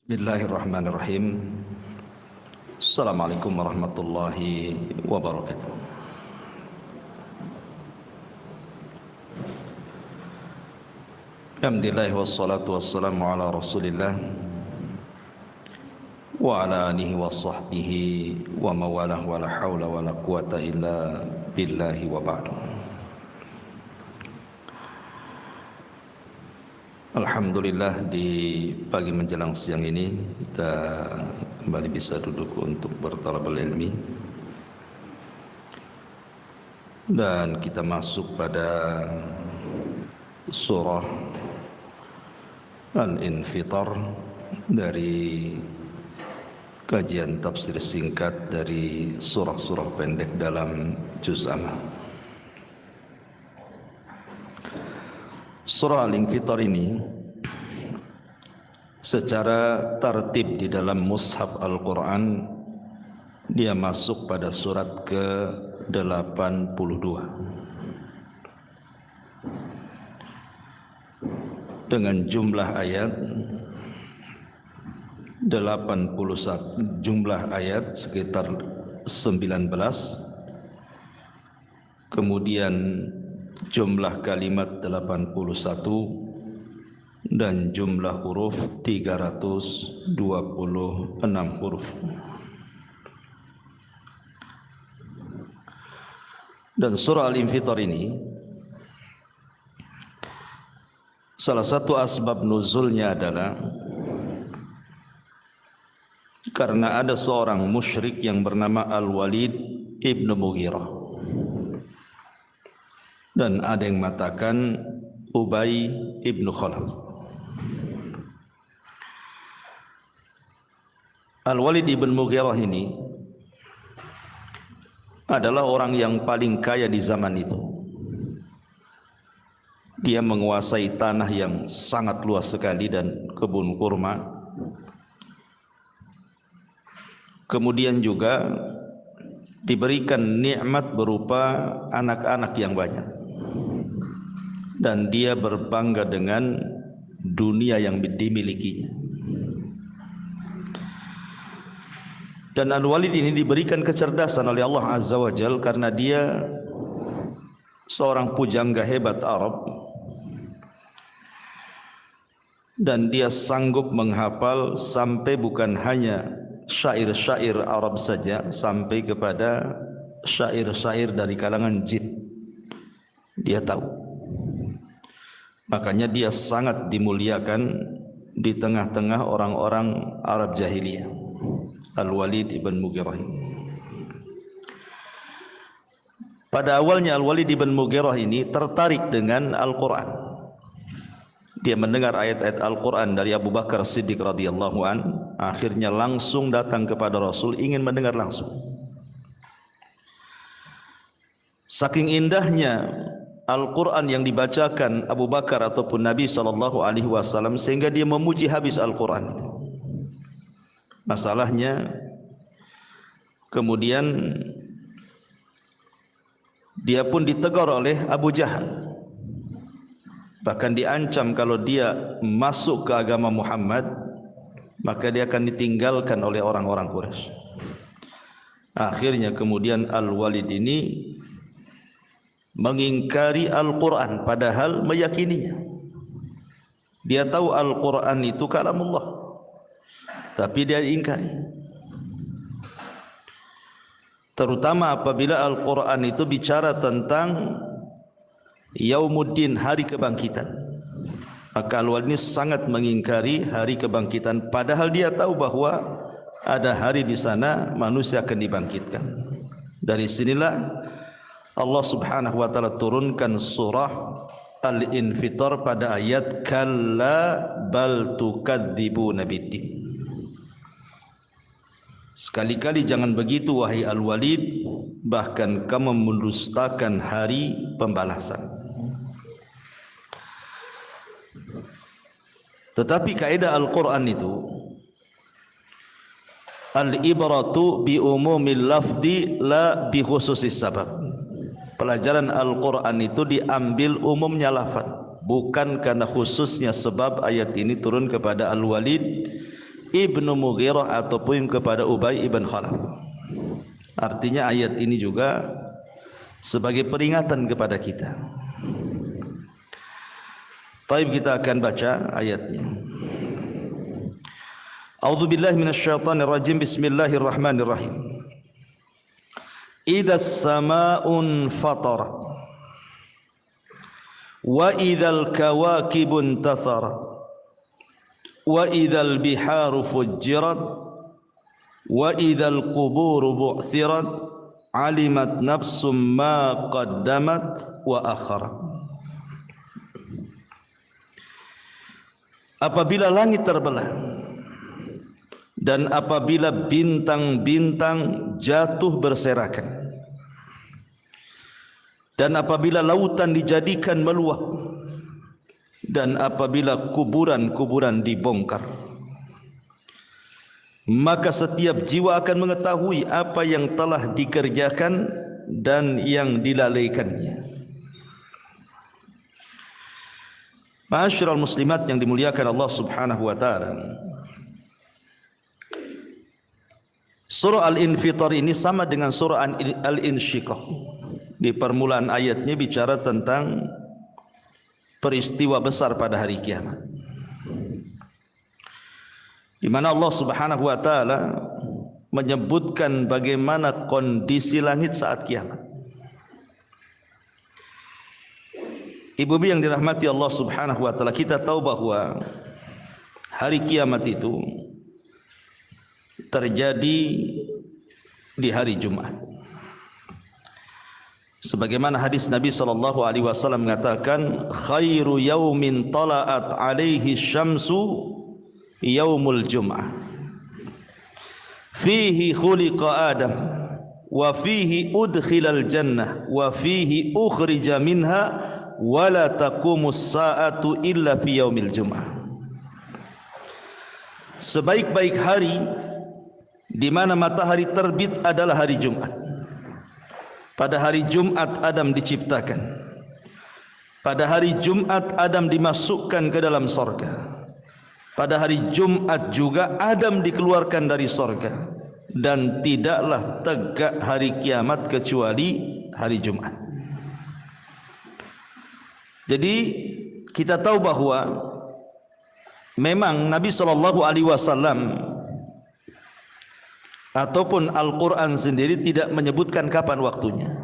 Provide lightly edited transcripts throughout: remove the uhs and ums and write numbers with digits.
Bismillahirrahmanirrahim. Assalamualaikum warahmatullahi wabarakatuh. Alhamdulillah wassalatu wassalamu ala Rasulillah wa ala alihi wa sahbihi wa mawalah wa la hawla wa la quwata illa billahi wa ba'du. Alhamdulillah, di pagi menjelang siang ini kita kembali bisa duduk untuk bertalabul ilmi, dan kita masuk pada surah Al-Infitar dari kajian tafsir singkat dari surah-surah pendek dalam juz amma. Surah Al-Infitar ini secara tertib di dalam mushaf Al-Quran dia masuk pada surat ke-82 dengan jumlah ayat 81, jumlah ayat sekitar 19, kemudian jumlah kalimat 81 dan jumlah huruf 326 huruf. Dan surah Al-Infitar ini salah satu asbab nuzulnya adalah karena ada seorang musyrik yang bernama Al-Walid ibn Mughirah, dan ada yang mengatakan Ubay ibn Khalaf. Al-Walid ibn Mughirah ini adalah orang yang paling kaya di zaman itu. Dia menguasai tanah yang sangat luas sekali dan kebun kurma. Kemudian juga diberikan nikmat berupa anak-anak yang banyak, dan dia berbangga dengan dunia yang dimilikinya. Dan Al-Walid ini diberikan kecerdasan oleh Allah Azza wa Jal karena dia seorang pujangga hebat Arab, dan dia sanggup menghafal sampai bukan hanya syair-syair Arab saja, sampai kepada syair-syair dari kalangan jin dia tahu. Makanya dia sangat dimuliakan di tengah-tengah orang-orang Arab jahiliyah, Al-Walid ibn Mughirah ini. Pada awalnya Al-Walid ibn Mughirah ini tertarik dengan Al-Quran. Dia mendengar ayat-ayat Al-Quran dari Abu Bakar Siddiq radhiyallahu an, akhirnya langsung datang kepada Rasul ingin mendengar langsung. Saking indahnya Al-Quran yang dibacakan Abu Bakar ataupun Nabi SAW, sehingga dia memuji habis Al-Quran itu. Masalahnya kemudian dia pun ditegur oleh Abu Jahal, bahkan diancam kalau dia masuk ke agama Muhammad maka dia akan ditinggalkan oleh orang-orang Quraisy. Akhirnya kemudian Al-Walid ini mengingkari Al-Quran padahal meyakininya. Dia tahu Al-Quran itu kalamullah, tapi dia ingkari. Terutama apabila Al-Quran itu bicara tentang Yaumuddin, hari kebangkitan. Maka Al-Walid ini sangat mengingkari hari kebangkitan, padahal dia tahu bahwa ada hari di sana manusia akan dibangkitkan. Dari sinilah Allah Subhanahu wa taala turunkan surah Al-Infitar pada ayat kalla bal tukadzibuna biddin. Sekali-kali jangan begitu wahai Al-Walid, bahkan kamu mendustakan hari pembalasan. Tetapi kaidah Al-Quran itu al-ibratu bi umumil lafzi la bi khususis sabab. Pelajaran Al-Quran itu diambil umumnya lafaz, bukan karena khususnya sebab ayat ini turun kepada Al-Walid ibnu Mughirah ataupun kepada Ubay ibn Khalaf. Artinya ayat ini juga sebagai peringatan kepada kita. Taib, kita akan baca ayatnya. A'udzubillahi minasyaitonir rajim. Bismillahirrahmanirrahim. Idzas samaa'un fatarat wa idzal kawakibun tatharat wa idzal biharu fujjirat wa idzal quburu bu'thirat alimat nafsum ma qaddamat wa akharat. Apabila langit terbelah dan apabila bintang-bintang jatuh berserakan dan apabila lautan dijadikan meluap dan apabila kuburan-kuburan dibongkar, maka setiap jiwa akan mengetahui apa yang telah dikerjakan dan yang dilalaikannya. Ma'asyiral muslimat yang dimuliakan Allah Subhanahu wa taala, surah Al-Infitar ini sama dengan surah Al-Insyiqaq. Di permulaan ayatnya bicara tentang peristiwa besar pada hari kiamat, di mana Allah Subhanahu wa taala menyebutkan bagaimana kondisi langit saat kiamat. Ibu-ibu yang dirahmati Allah Subhanahu wa taala, kita tahu bahwa hari kiamat itu terjadi di hari Jumat. Sebagaimana hadis Nabi sallallahu alaihi wasallam mengatakan, khairu yaumin tala'at alaihi syamsu yaumul jum'ah. Fihi khuliqa Adam wa fihi udkhilal jannah wa fihi ukhrija minha wa la taqumus sa'atu illa fi yaumil jum'ah. Sebaik-baik hari di mana matahari terbit adalah hari Jumat. Pada hari Jumat Adam diciptakan. Pada hari Jumat Adam dimasukkan ke dalam sorga. Pada hari Jumat juga Adam dikeluarkan dari sorga. Dan tidaklah tegak hari kiamat kecuali hari Jumat. Jadi kita tahu bahwa memang Nabi SAW ataupun Al-Quran sendiri tidak menyebutkan kapan waktunya,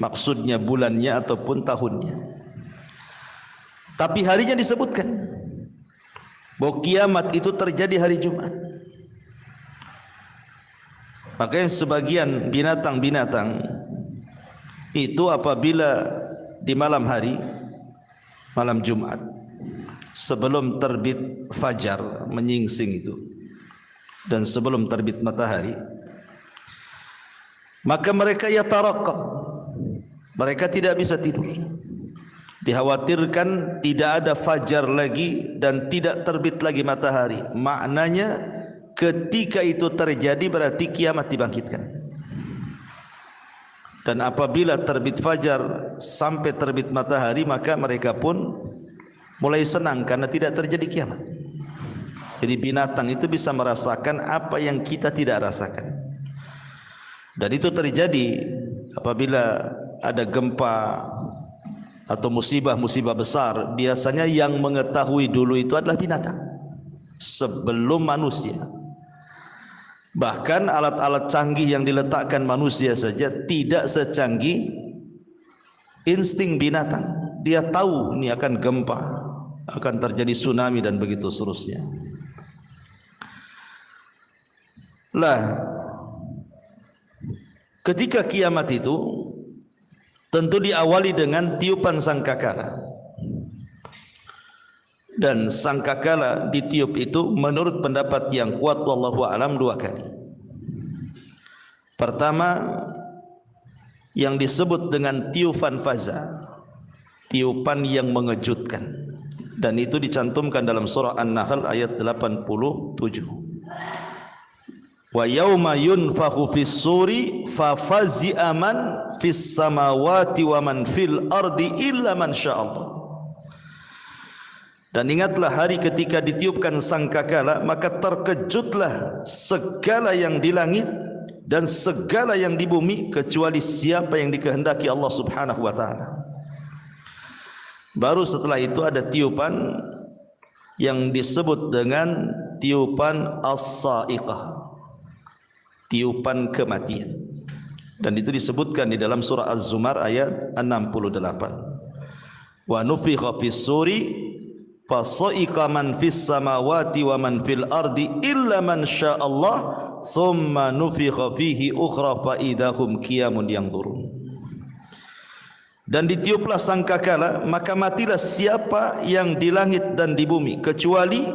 maksudnya bulannya ataupun tahunnya, tapi harinya disebutkan bahwa kiamat itu terjadi hari Jumat. Makanya sebagian binatang-binatang itu apabila di malam hari, malam Jumat, sebelum terbit fajar menyingsing itu dan sebelum terbit matahari, maka mereka yatarakab, mereka tidak bisa tidur. Dikhawatirkan tidak ada fajar lagi dan tidak terbit lagi matahari. Maknanya ketika itu terjadi berarti kiamat dibangkitkan. Dan apabila terbit fajar sampai terbit matahari, maka mereka pun mulai senang karena tidak terjadi kiamat. Jadi binatang itu bisa merasakan apa yang kita tidak rasakan. Dan itu terjadi apabila ada gempa atau musibah-musibah besar. Biasanya yang mengetahui dulu itu adalah binatang sebelum manusia. Bahkan alat-alat canggih yang diletakkan manusia saja tidak secanggih insting binatang. Dia tahu ini akan gempa, akan terjadi tsunami dan begitu seterusnya. Lah, ketika kiamat itu tentu diawali dengan tiupan sangkakala. Dan sangkakala ditiup itu menurut pendapat yang kuat wallahu alam 2 kali. Pertama yang disebut dengan tiupan faza, tiupan yang mengejutkan, dan itu dicantumkan dalam surah An-Nahl ayat 87. Wa yauma yunfakhu fis suri fa fazi'a man fis samawati wa man fil ardi illa man sya'allah. Dan ingatlah hari ketika ditiupkan sangkakala, maka terkejutlah segala yang di langit dan segala yang di bumi kecuali siapa yang dikehendaki Allah Subhanahu wa taala. Baru setelah itu ada tiupan yang disebut dengan tiupan as-sa'iqah, tiupan kematian. Dan itu disebutkan di dalam surah Az-Zumar ayat 68. Wa nufikha fis suri fasa'iqa man fis samawati wa man fil ardi illa man sya'allah thumma nufikha fihi ukhra fa idahum qiyamun yanzurun. Dan ditiuplah sangkakala, maka matilah siapa yang di langit dan di bumi kecuali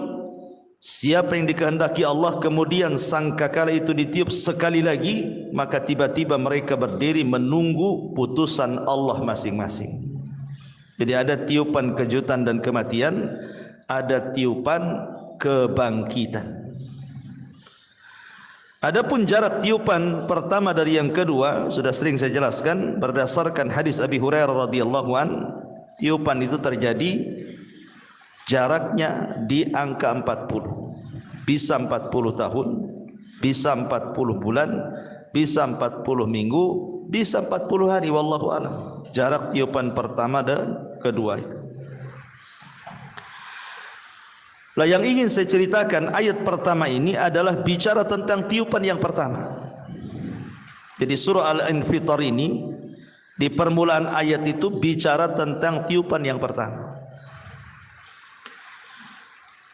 siapa yang dikehendaki Allah. Kemudian sangkakala itu ditiup sekali lagi, maka tiba-tiba mereka berdiri menunggu putusan Allah masing-masing. Jadi ada tiupan kejutan dan kematian, ada tiupan kebangkitan. Adapun jarak tiupan pertama dari yang kedua sudah sering saya jelaskan berdasarkan hadis Abi Hurairah radhiyallahu an. Tiupan itu terjadi jaraknya di angka 40. Bisa 40 tahun, bisa 40 bulan, bisa 40 minggu, bisa 40 hari, wallahu a'lam. Jarak tiupan pertama dan kedua itu. Lah yang ingin saya ceritakan, ayat pertama ini adalah bicara tentang tiupan yang pertama. Jadi surah Al-Infitar ini di permulaan ayat itu bicara tentang tiupan yang pertama.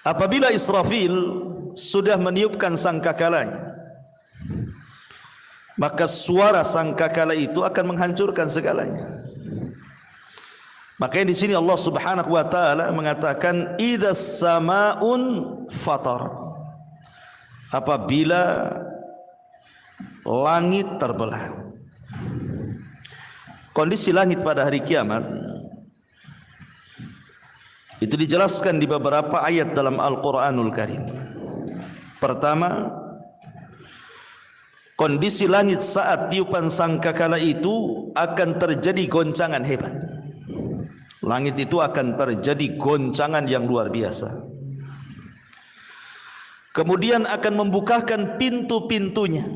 Apabila Israfil sudah meniupkan sangkakalanya, maka suara sangkakala itu akan menghancurkan segalanya. Makanya di sini Allah Subhanahu wa taala mengatakan idzas samaun fatarat. Apabila langit terbelah. Kondisi langit pada hari kiamat itu dijelaskan di beberapa ayat dalam Al-Qur'anul Karim. Pertama, kondisi langit saat tiupan sangkakala itu akan terjadi goncangan hebat. Langit itu akan terjadi goncangan yang luar biasa. Kemudian akan membukakan pintu-pintunya.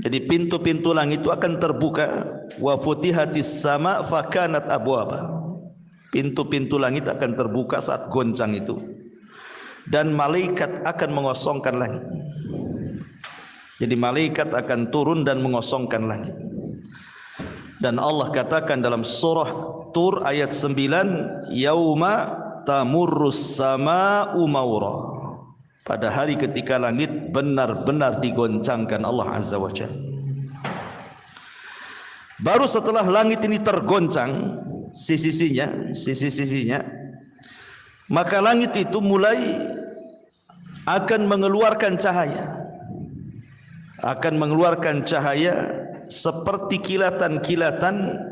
Jadi pintu-pintu langit itu akan terbuka. Wa futihatis sama fakanat abwaba. Pintu-pintu langit akan terbuka saat goncang itu. Dan malaikat akan mengosongkan langit. Jadi malaikat akan turun dan mengosongkan langit. Dan Allah katakan dalam surah Tur ayat 9, yauma tamurrus sama'u maura. Pada hari ketika langit benar-benar digoncangkan Allah Azza wa Jalla. Baru setelah langit ini tergoncang sisi-sisinya, maka langit itu mulai akan mengeluarkan cahaya. Akan mengeluarkan cahaya seperti kilatan-kilatan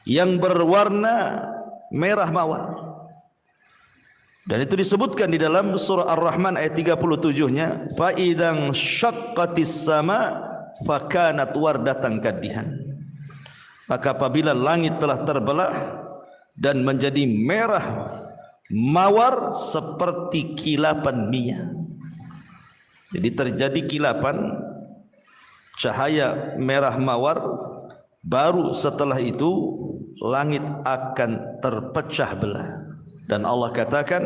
yang berwarna merah mawar. Dan itu disebutkan di dalam surah Ar-Rahman ayat 37-nya, fa idzan syaqqatis sama fakanat wardatan kaddihan. Maka apabila langit telah terbelah dan menjadi merah mawar seperti kilapan minyak. Jadi terjadi kilapan cahaya merah mawar, baru setelah itu langit akan terpecah belah. Dan Allah katakan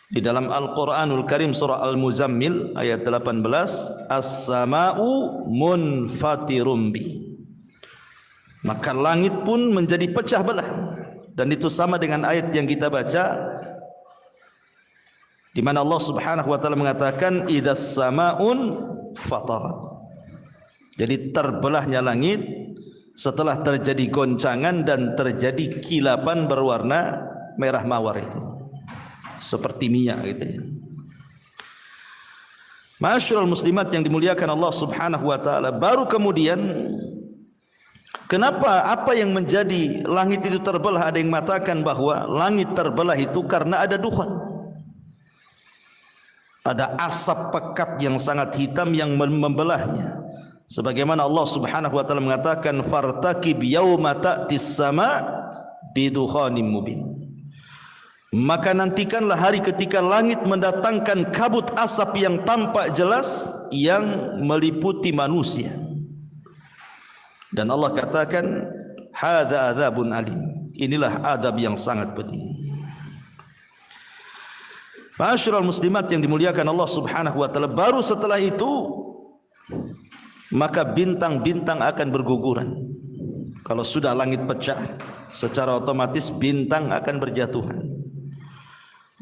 di dalam Al-Qur'anul Karim surah Al-Muzammil ayat 18, as-sama'u munfatirum bi. Maka langit pun menjadi pecah belah. Dan itu sama dengan ayat yang kita baca di mana Allah Subhanahu wa taala mengatakan idzas sama'un fatarat. Jadi terbelahnya langit setelah terjadi goncangan dan terjadi kilapan berwarna merah mawar itu. Seperti minyak gitu ya. Ma'asyiral muslimat yang dimuliakan Allah Subhanahu wa taala, baru kemudian kenapa apa yang menjadi langit itu terbelah? Ada yang mengatakan bahwa langit terbelah itu karena ada dukhan. Ada asap pekat yang sangat hitam yang membelahnya. Sebagaimana Allah Subhanahu wa taala mengatakan fartaqib yauma ta'tis sama bidukhanim mubin. maka nantikanlah hari ketika langit mendatangkan kabut asap yang tampak jelas yang meliputi manusia. Dan Allah katakan, hadza adzabun alim. Inilah adab yang sangat pedih. Ma'asyiral muslimat yang dimuliakan Allah Subhanahu wa taala, baru setelah itu maka bintang-bintang akan berguguran. Kalau sudah langit pecah, secara otomatis bintang akan berjatuhan.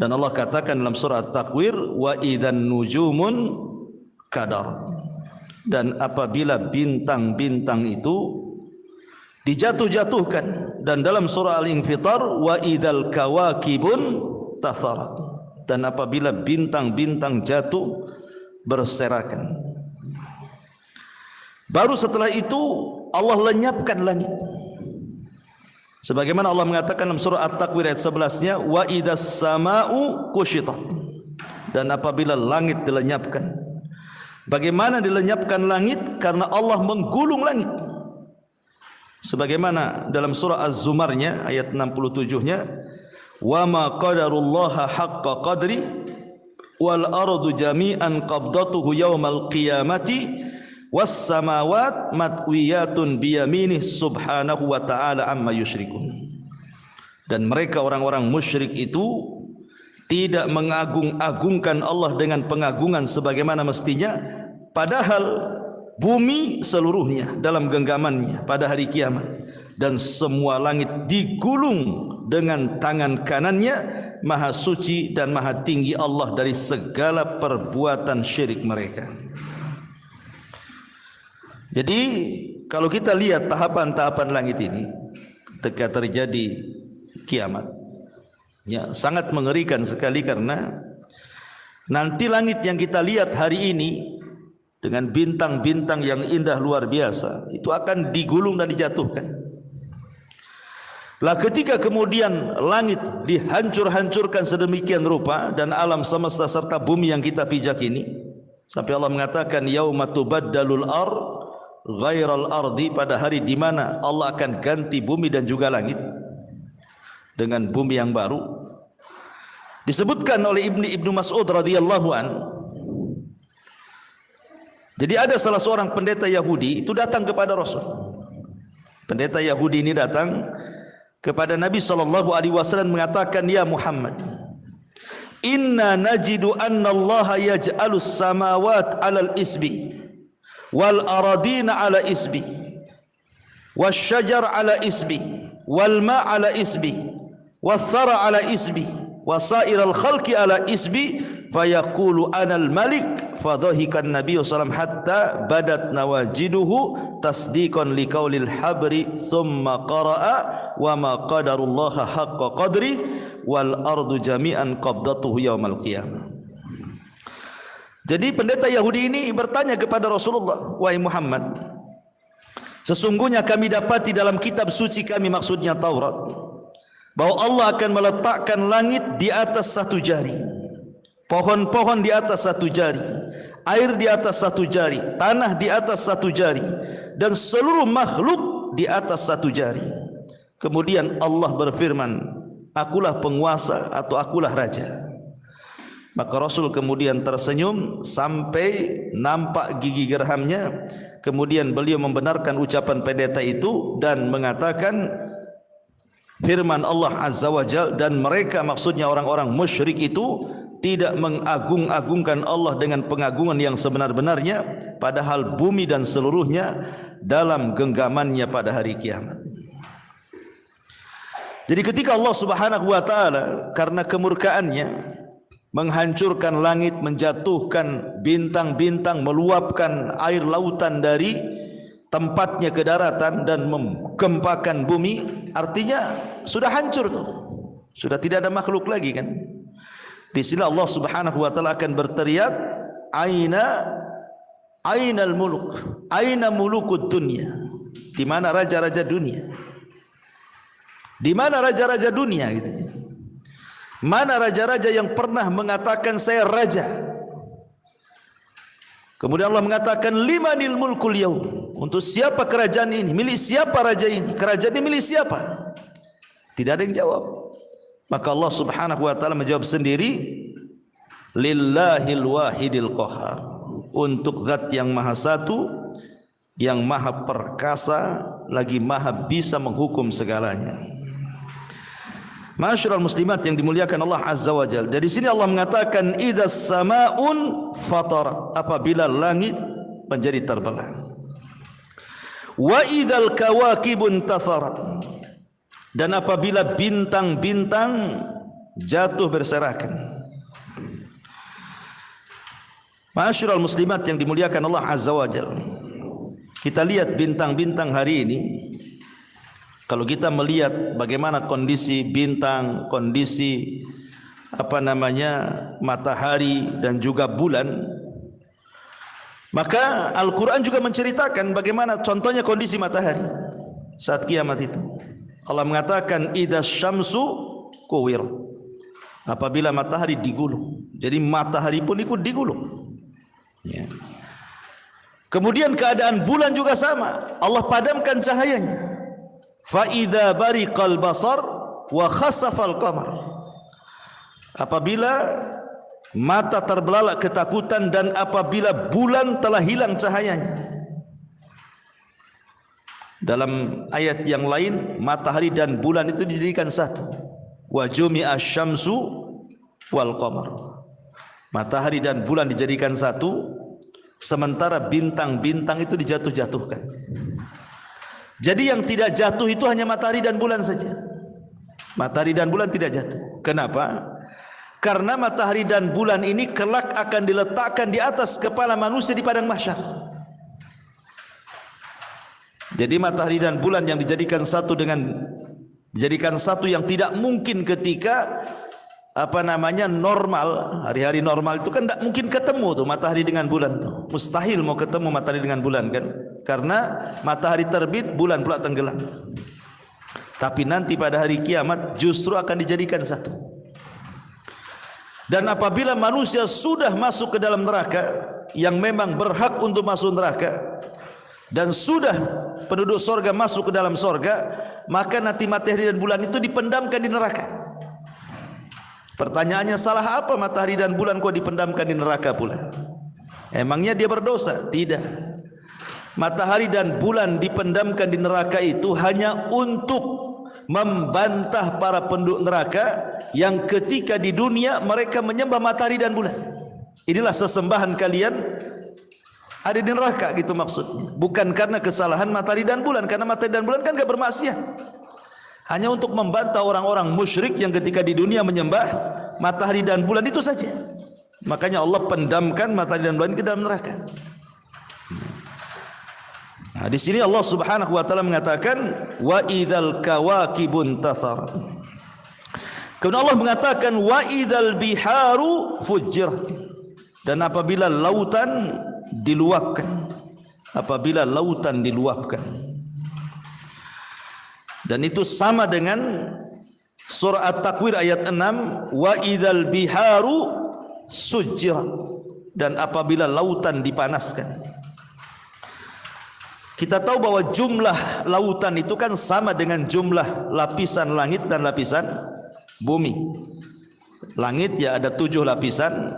Dan Allah katakan dalam surah At-Takwir, wa idzan nujumun kadarat. Dan apabila bintang-bintang itu dijatuh-jatuhkan, dan dalam surah Al-Infitar, wa idzal kawakibun tatharat. Dan apabila bintang-bintang jatuh berserakan. Baru setelah itu Allah lenyapkan langit. Sebagaimana Allah mengatakan dalam surah At-Takwir ayat 11-nya, wa idzas sama'u kushitat. Dan apabila langit dilenyapkan. Bagaimana dilenyapkan langit? Karena Allah menggulung langit. Sebagaimana dalam surah Az-Zumarnya ayat 67-nya, wa ma qadarullaha haqqa qadri wal ardu jami'an qabdatuhu yaumal qiyamati was samawat matwiyatun biyaminih subhanahu wa ta'ala amma yusyrikun. Dan mereka orang-orang musyrik itu tidak mengagung-agungkan Allah dengan pengagungan sebagaimana mestinya, padahal bumi seluruhnya dalam genggamannya pada hari kiamat, dan semua langit digulung dengan tangan kanannya. Maha suci dan maha tinggi Allah dari segala perbuatan syirik mereka. Jadi kalau kita lihat tahapan-tahapan langit ini ketika terjadi kiamat, ya, sangat mengerikan sekali, karena nanti langit yang kita lihat hari ini dengan bintang-bintang yang indah luar biasa itu akan digulung dan dijatuhkan. Lah ketika kemudian langit dihancur-hancurkan sedemikian rupa, dan alam semesta serta bumi yang kita pijak ini, sampai Allah mengatakan yauma tubaddalul ard ghairal ardi, pada hari di mana Allah akan ganti bumi dan juga langit dengan bumi yang baru. Disebutkan oleh Ibnu Mas'ud radhiyallahu an, jadi ada salah seorang pendeta Yahudi itu datang kepada Rasul. Pendeta Yahudi ini datang kepada Nabi SAW mengatakan, ya Muhammad, inna najidu anna Allah yaj'alus samawat alal isbi wal aradina ala isbi wasyajar ala isbi wal ma ala isbi wathara ala isbi wasairal khalqi ala isbi fayaqulu anal malik. Fadhahikan Nabi SAW hatta badat nawajiduhu tasdiqan liqaulil habri thumma qara'a wa ma qadarullaha haqqa qadri wal ardu jami'an qabdatuhu yaumal qiyamah. Jadi pendeta Yahudi ini bertanya kepada Rasulullah, wahai Muhammad, sesungguhnya kami dapati dalam kitab suci kami, maksudnya Taurat, bahwa Allah akan meletakkan langit di atas satu jari, pohon-pohon di atas satu jari, air di atas satu jari, tanah di atas satu jari, dan seluruh makhluk di atas satu jari. Kemudian Allah berfirman, akulah penguasa atau akulah raja. Maka Rasul kemudian tersenyum sampai nampak gigi gerhamnya. Kemudian beliau membenarkan ucapan pendeta itu dan mengatakan firman Allah Azza wa Jalla, dan mereka, maksudnya orang-orang musyrik itu, tidak mengagung-agungkan Allah dengan pengagungan yang sebenar-benarnya, padahal bumi dan seluruhnya dalam genggamannya pada hari kiamat. Jadi ketika Allah Subhanahu wa taala karena kemurkaannya menghancurkan langit, menjatuhkan bintang-bintang, meluapkan air lautan dari tempatnya ke daratan dan menggempakan bumi, artinya sudah hancur tuh. Sudah tidak ada makhluk lagi kan. Di sini Allah Subhanahu wa taala akan berteriak, ainal muluk, aina mulukud dunya. Di mana raja-raja dunia? Di mana raja-raja dunia gitu. Mana raja-raja yang pernah mengatakan saya raja? Kemudian Allah mengatakan limanil mulkul yaum. Untuk siapa kerajaan ini? Milik siapa raja ini? Kerajaan ini milik siapa? Tidak ada yang jawab. Maka Allah Subhanahu wa taala menjawab sendiri, lillahil wahidil qahar, untuk zat yang maha satu, yang maha perkasa, lagi maha bisa menghukum segalanya. Ma'asyiral muslimat yang dimuliakan Allah Azza wa Jalla. Dari sini Allah mengatakan idzas samaun fatarat, apabila langit menjadi terbelah. Wa idzal kawakibun tatharat, dan apabila bintang-bintang jatuh berserakan. Ma'asyiral muslimat yang dimuliakan Allah Azza wa Jalla. Kita lihat bintang-bintang hari ini. Kalau kita melihat bagaimana kondisi bintang, kondisi matahari dan juga bulan, maka Al-Quran juga menceritakan bagaimana contohnya kondisi matahari saat kiamat itu. Allah mengatakan idzas syamsu kuwirat, apabila matahari digulung. Jadi matahari pun ikut digulung, ya. Kemudian keadaan bulan juga sama, Allah padamkan cahayanya. Fa idza bariqal basar wa khasafal qamar, apabila mata terbelalak ketakutan dan apabila bulan telah hilang cahayanya. Dalam ayat yang lain, matahari dan bulan itu dijadikan satu. Wa jumi'a syamsu wal qamar, matahari dan bulan dijadikan satu, sementara bintang-bintang itu dijatuh-jatuhkan. Jadi yang tidak jatuh itu hanya matahari dan bulan saja. Matahari dan bulan tidak jatuh. Kenapa? Karena matahari dan bulan ini kelak akan diletakkan di atas kepala manusia di padang mahsyar. Jadi matahari dan bulan yang dijadikan satu yang tidak mungkin ketika normal, hari-hari normal itu kan tidak mungkin ketemu tuh matahari dengan bulan tuh. Mustahil mau ketemu matahari dengan bulan kan? Karena matahari terbit, bulan pula tenggelam. Tapi nanti pada hari kiamat justru akan dijadikan satu. Dan apabila manusia sudah masuk ke dalam neraka, yang memang berhak untuk masuk neraka, dan sudah penduduk sorga masuk ke dalam sorga, maka nanti matahari dan bulan itu dipendamkan di neraka. Pertanyaannya, salah apa matahari dan bulan kok dipendamkan di neraka pula? Emangnya dia berdosa? Tidak. Matahari dan bulan dipendamkan di neraka itu hanya untuk membantah para penduduk neraka yang ketika di dunia mereka menyembah matahari dan bulan. Inilah sesembahan kalian ada di neraka, gitu maksudnya. Bukan karena kesalahan matahari dan bulan, karena matahari dan bulan kan enggak bermaksiat. Hanya untuk membantah orang-orang musyrik yang ketika di dunia menyembah matahari dan bulan itu saja. Makanya Allah pendamkan matahari dan bulan ke dalam neraka. Nah, di sini Allah Subhanahu wa taala mengatakan wa idzal kawakibun tatharat. Kemudian Allah mengatakan wa idzal biharu fujirat, dan apabila lautan diluapkan, apabila lautan diluapkan. Dan itu sama dengan surah At-Takwir ayat 6, wa idzal biharu sujirat, dan apabila lautan dipanaskan. Kita tahu bahwa jumlah lautan itu kan sama dengan jumlah lapisan langit dan lapisan bumi. Langit ya ada 7 lapisan,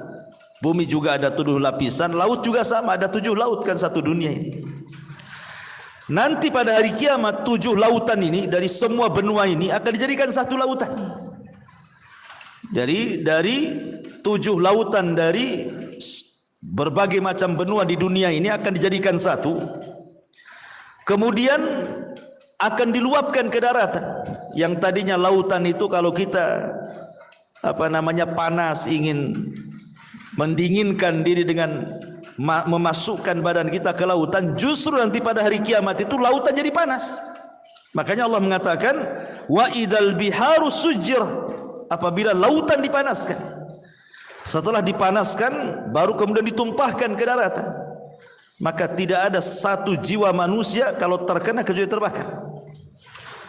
bumi juga ada 7 lapisan, laut juga sama, ada 7 laut kan satu dunia ini. Nanti pada hari kiamat 7 lautan ini dari semua benua ini akan dijadikan satu lautan. Dari 7 lautan dari berbagai macam benua di dunia ini akan dijadikan satu. Kemudian akan diluapkan ke daratan. Yang tadinya lautan itu kalau kita panas, ingin mendinginkan diri dengan memasukkan badan kita ke lautan, justru nanti pada hari kiamat itu lautan jadi panas. Makanya Allah mengatakan wa idzal biharu sujirat, apabila lautan dipanaskan. Setelah dipanaskan baru kemudian ditumpahkan ke daratan. Maka tidak ada satu jiwa manusia kalau terkena kecuali terbakar.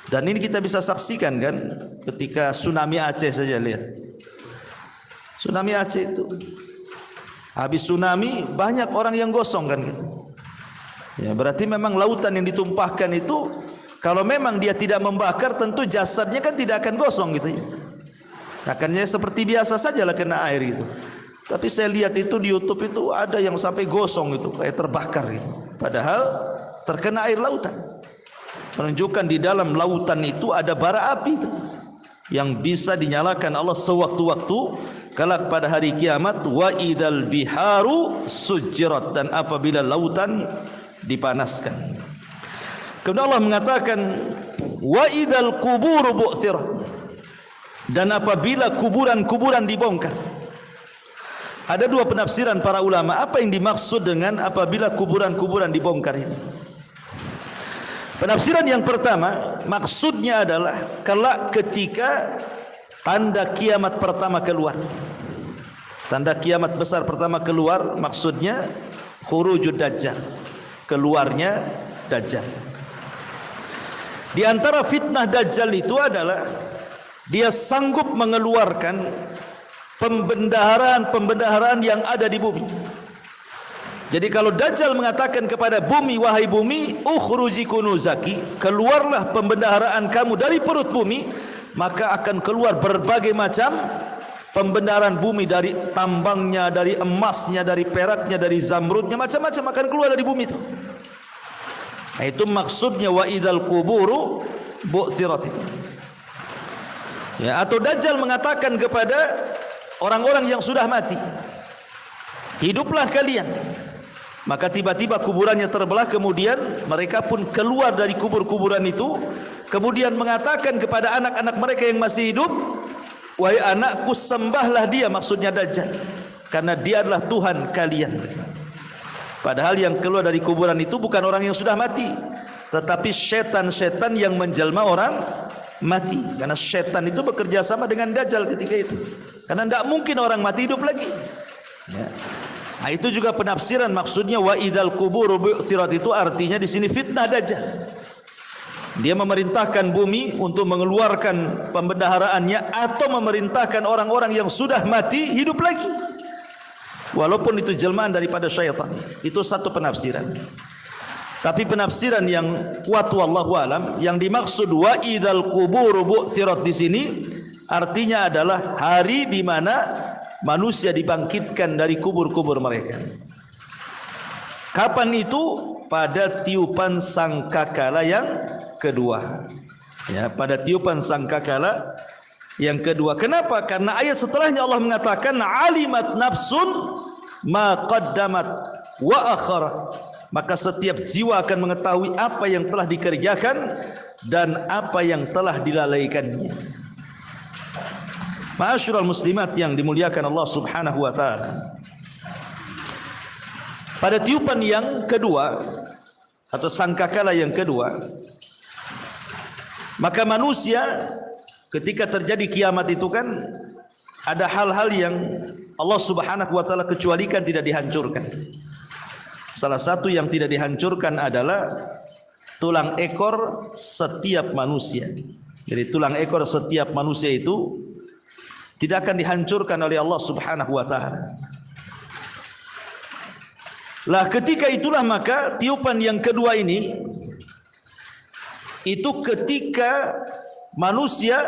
Dan ini kita bisa saksikan kan ketika tsunami Aceh saja, lihat. Tsunami Aceh itu habis tsunami banyak orang yang gosong kan gitu. Ya, berarti memang lautan yang ditumpahkan itu kalau memang dia tidak membakar tentu jasadnya kan tidak akan gosong gitu ya. Akannya seperti biasa sajalah kena air itu. Tapi saya lihat itu di YouTube itu ada yang sampai gosong itu, kayak terbakar itu. Padahal terkena air lautan. Menunjukkan di dalam lautan itu ada bara api itu, yang bisa dinyalakan Allah sewaktu-waktu kelak pada hari kiamat. Wa idzal biharu sujirat, dan apabila lautan dipanaskan. Kemudian Allah mengatakan wa idzal quburu bu'thirat, dan apabila kuburan-kuburan dibongkar. Ada dua penafsiran para ulama apa yang dimaksud dengan apabila kuburan-kuburan dibongkar ini. Penafsiran yang pertama, maksudnya adalah kelak ketika tanda kiamat pertama keluar. Tanda kiamat besar pertama keluar, maksudnya khurujud dajjal, keluarnya dajjal. Di antara fitnah dajjal itu adalah dia sanggup mengeluarkan pembendaharaan yang ada di bumi. Jadi kalau dajjal mengatakan kepada bumi, wahai bumi, ukhruji kunuzaki, keluarlah pembendaharaan kamu dari perut bumi, maka akan keluar berbagai macam pembendaharaan bumi, dari tambangnya, dari emasnya, dari peraknya, dari zamrudnya, macam-macam akan keluar dari bumi itu. Nah, itu maksudnya wa idzal quburu bu'thirat. Ya, atau dajjal mengatakan kepada orang-orang yang sudah mati, hiduplah kalian. Maka tiba-tiba kuburannya terbelah, kemudian mereka pun keluar dari kubur-kuburan itu, kemudian mengatakan kepada anak-anak mereka yang masih hidup, wahai anakku, sembahlah dia, maksudnya dajjal, karena dia adalah Tuhan kalian. Padahal yang keluar dari kuburan itu bukan orang yang sudah mati, tetapi setan-setan yang menjelma orang mati. Karena setan itu bekerja sama dengan dajjal ketika itu, karena tidak mungkin orang mati hidup lagi, ya. Nah, itu juga penafsiran maksudnya wa idzal quburu bu'thirat, itu artinya di sini fitnah dajjal. Dia memerintahkan bumi untuk mengeluarkan pembendaharaannya, atau memerintahkan orang-orang yang sudah mati hidup lagi, walaupun itu jelmaan daripada syaitan. Itu satu penafsiran. Tapi penafsiran yang kuat wallahu alam, yang dimaksud wa idzal quburu bu'thirat di sini artinya adalah hari di mana manusia dibangkitkan dari kubur-kubur mereka. Kapan itu? Pada tiupan sangkakala yang kedua. Ya, pada tiupan sangkakala yang kedua. Kenapa? Karena ayat setelahnya Allah mengatakan alimat nafsun ma qaddamat wa akharat. Maka setiap jiwa akan mengetahui apa yang telah dikerjakan dan apa yang telah dilalaikannya. Ma'asyiral muslimat yang dimuliakan Allah Subhanahu wa taala. Pada tiupan yang kedua atau sangkakala yang kedua, maka manusia ketika terjadi kiamat itu kan ada hal-hal yang Allah Subhanahu wa taala kecualikan, tidak dihancurkan. Salah satu yang tidak dihancurkan adalah tulang ekor setiap manusia. Jadi tulang ekor setiap manusia itu tidak akan dihancurkan oleh Allah Subhanahu wa taala. Lah ketika itulah maka tiupan yang kedua ini itu ketika manusia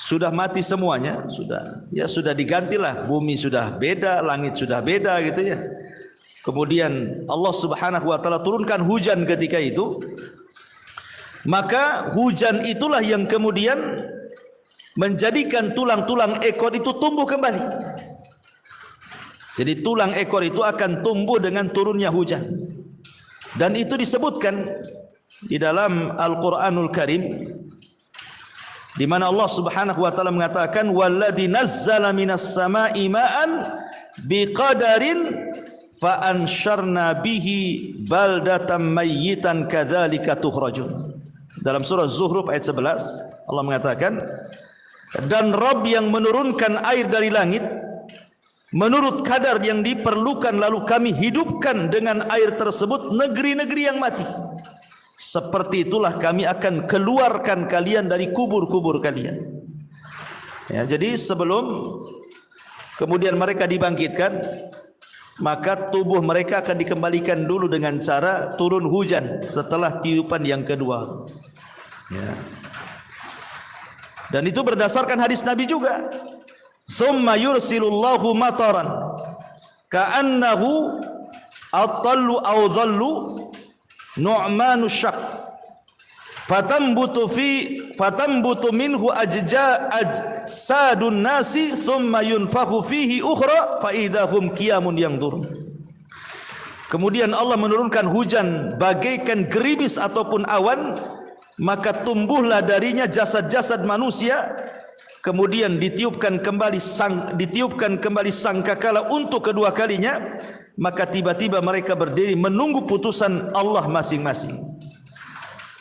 sudah mati semuanya, sudah digantilah, bumi sudah beda, langit sudah beda gitu ya. Kemudian Allah Subhanahu wa taala turunkan hujan ketika itu. Maka hujan itulah yang kemudian menjadikan tulang-tulang ekor itu tumbuh kembali. Jadi tulang ekor itu akan tumbuh dengan turunnya hujan. Dan itu disebutkan di dalam Al-Qur'anul Karim, di mana Allah Subhanahu wa taala mengatakan walladzi nazzala minas sama'i ma'an biqadarin fa ansyarna bihi baldatan mayyitan kadzalika tukhrajun. Dalam surah Zuhruf ayat 11 Allah mengatakan, dan Rabb yang menurunkan air dari langit menurut kadar yang diperlukan, lalu kami hidupkan dengan air tersebut negeri-negeri yang mati. Seperti itulah kami akan keluarkan kalian dari kubur-kubur kalian. Ya, jadi sebelum kemudian mereka dibangkitkan, maka tubuh mereka akan dikembalikan dulu dengan cara turun hujan setelah tiupan yang kedua. Ya. Dan itu berdasarkan hadis Nabi juga. Thumma yursilullahu mataran ka'annahu atallu aw dhallu nu'manu syak fatambutu minhu ajsadun nasi thumma yunfakhu fihi ukhra fa idahum qiyamun yanzurun. Kemudian Allah menurunkan hujan bagaikan geribis ataupun awan, maka tumbuhlah darinya jasad-jasad manusia, kemudian ditiupkan kembali sangkakala untuk kedua kalinya, maka tiba-tiba mereka berdiri menunggu putusan Allah masing-masing.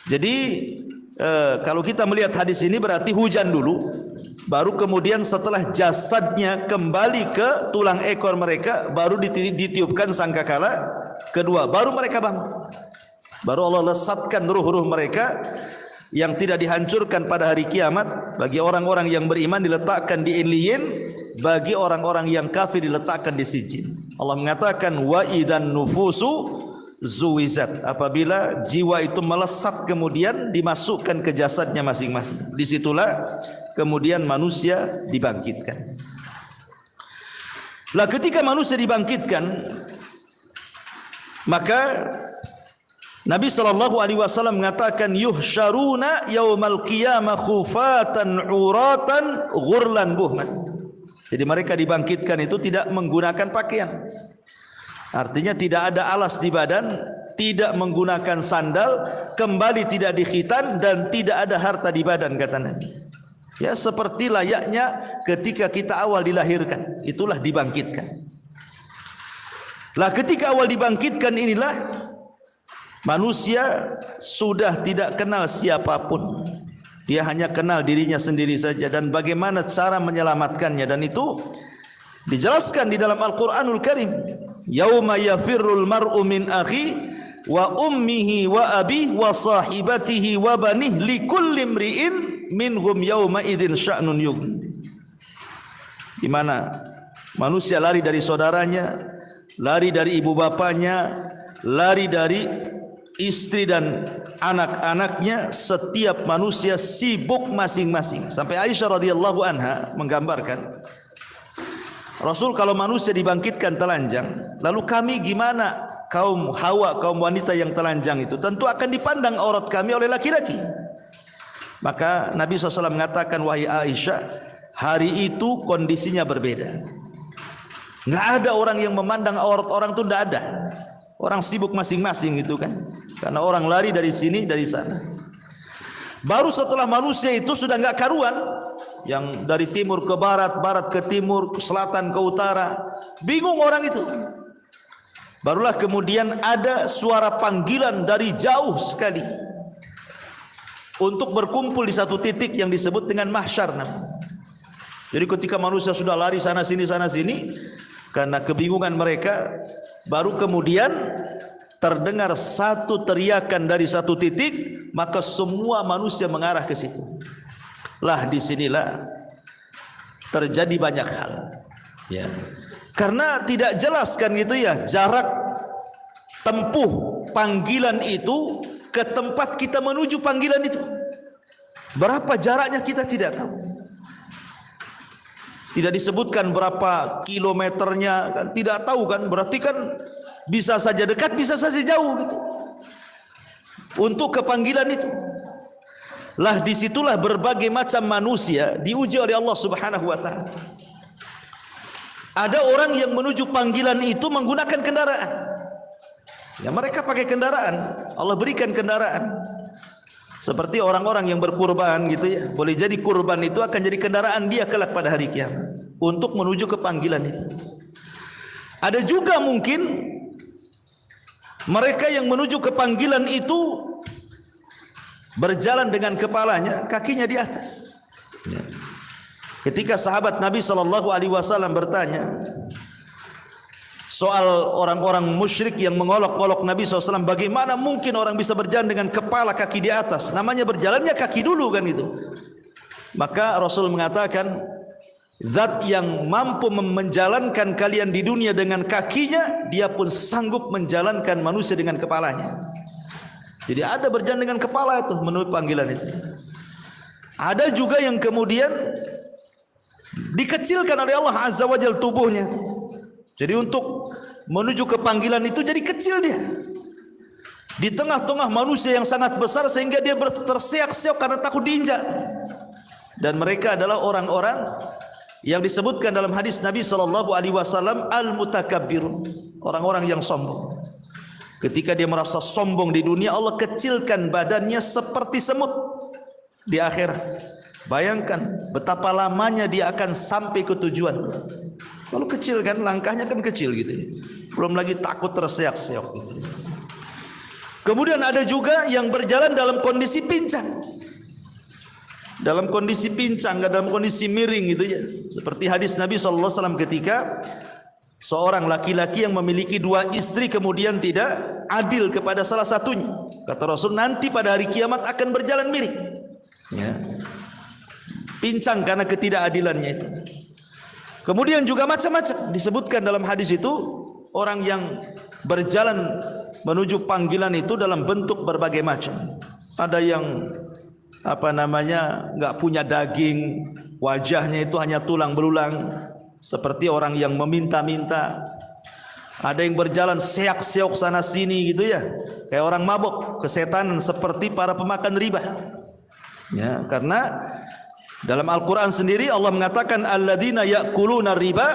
Jadi kalau kita melihat hadis ini berarti hujan dulu, baru kemudian setelah jasadnya kembali ke tulang ekor mereka, baru ditiupkan sangkakala kedua, baru mereka bangun. Baru Allah lesatkan ruh-ruh mereka yang tidak dihancurkan pada hari kiamat. Bagi orang-orang yang beriman diletakkan di Illiyin, bagi orang-orang yang kafir diletakkan di Sijjin. Allah mengatakan wa idzan nufusu zuwizat, apabila jiwa itu melesat kemudian dimasukkan ke jasadnya masing-masing. Disitulah kemudian manusia dibangkitkan. Lah ketika manusia dibangkitkan, maka Nabi SAW mengatakan yuhsyaruna yaumal qiyamah khufatan uratan ghurlan buhman. Jadi mereka dibangkitkan itu tidak menggunakan pakaian. Artinya tidak ada alas di badan, tidak menggunakan sandal, kembali tidak dikhitan dan tidak ada harta di badan, kata Nabi. Ya, seperti layaknya ketika kita awal dilahirkan, itulah dibangkitkan. Lah ketika awal dibangkitkan inilah manusia sudah tidak kenal siapapun. Dia hanya kenal dirinya sendiri saja dan bagaimana cara menyelamatkannya, dan itu dijelaskan di dalam Al-Qur'anul Karim. Yauma yafirrul mar'u min akhi wa ummihi wa abihi wa sahibatihi wa banihi likulli imri'in minhum yauma idzin sya'nun yughni. Di mana manusia lari dari saudaranya, lari dari ibu bapanya, lari dari istri dan anak-anaknya. Setiap manusia sibuk masing-masing. Sampai Aisyah radhiyallahu anha menggambarkan, Rasul kalau manusia dibangkitkan telanjang, lalu kami gimana? Kaum Hawa, kaum wanita yang telanjang itu tentu akan dipandang aurat kami oleh laki-laki. Maka Nabi SAW mengatakan, wahai Aisyah, hari itu kondisinya berbeda. Nggak ada orang yang memandang aurat orang itu, nggak ada. Orang sibuk masing-masing gitu kan, karena orang lari dari sini dari sana. Baru setelah manusia itu sudah nggak karuan, yang dari timur ke barat, barat ke timur, ke selatan ke utara, bingung orang itu. Barulah kemudian ada suara panggilan dari jauh sekali untuk berkumpul di satu titik yang disebut dengan mahsyar. Jadi ketika manusia sudah lari sana sini karena kebingungan mereka, baru kemudian terdengar satu teriakan dari satu titik, maka semua manusia mengarah ke situ. Lah disinilah terjadi banyak hal, ya. Karena tidak jelas kan gitu ya, jarak tempuh panggilan itu ke tempat kita menuju panggilan itu. Berapa jaraknya kita tidak tahu. Tidak disebutkan berapa kilometernya, kan tidak tahu kan. Berarti kan bisa saja dekat, bisa saja jauh gitu. Untuk ke panggilan itu. Lah disitulah berbagai macam manusia diuji oleh Allah Subhanahu wa ta'ala. Ada orang yang menuju panggilan itu menggunakan kendaraan. Ya, mereka pakai kendaraan. Allah berikan kendaraan. Seperti orang-orang yang berkurban gitu ya. Boleh jadi kurban itu akan jadi kendaraan dia kelak pada hari kiamat untuk menuju ke panggilan itu. Ada juga mungkin mereka yang menuju ke panggilan itu berjalan dengan kepalanya, kakinya di atas. Ya. Ketika sahabat Nabi SAW bertanya soal orang-orang musyrik yang mengolok-olok Nabi SAW, bagaimana mungkin orang bisa berjalan dengan kepala kaki di atas? Namanya berjalannya kaki dulu kan itu. Maka Rasul mengatakan, zat yang mampu menjalankan kalian di dunia dengan kakinya, dia pun sanggup menjalankan manusia dengan kepalanya. Jadi ada berjalan dengan kepala itu menuju panggilan itu. Ada juga yang kemudian dikecilkan oleh Allah Azza wa Jalla tubuhnya. Jadi untuk menuju ke panggilan itu jadi kecil dia. Di tengah-tengah manusia yang sangat besar sehingga dia terseok-seok karena takut diinjak. Dan mereka adalah orang-orang yang disebutkan dalam hadis Nabi SAW al-mutakabbirun, orang-orang yang sombong. Ketika dia merasa sombong di dunia, Allah kecilkan badannya seperti semut di akhirat. Bayangkan betapa lamanya dia akan sampai ke tujuan. Kalau kecil kan, langkahnya kan kecil gitu ya. Belum lagi takut terseok-seok gitu. Kemudian ada juga yang berjalan dalam kondisi pincang. Dalam kondisi pincang, dalam kondisi miring gitu ya. Seperti hadis Nabi SAW ketika seorang laki-laki yang memiliki 2 istri kemudian tidak adil kepada salah satunya. Kata Rasul, nanti pada hari kiamat akan berjalan miring. Ya. Pincang karena ketidakadilannya itu. Kemudian juga macam-macam disebutkan dalam hadis itu, orang yang berjalan menuju panggilan itu dalam bentuk berbagai macam. Ada yang enggak punya daging, wajahnya itu hanya tulang belulang, seperti orang yang meminta-minta. Ada yang berjalan seak-seok sana sini gitu ya, kayak orang mabuk, kesetanan, seperti para pemakan riba. Ya, karena dalam Al-Quran sendiri Allah mengatakan alladzina ya'kuluna riba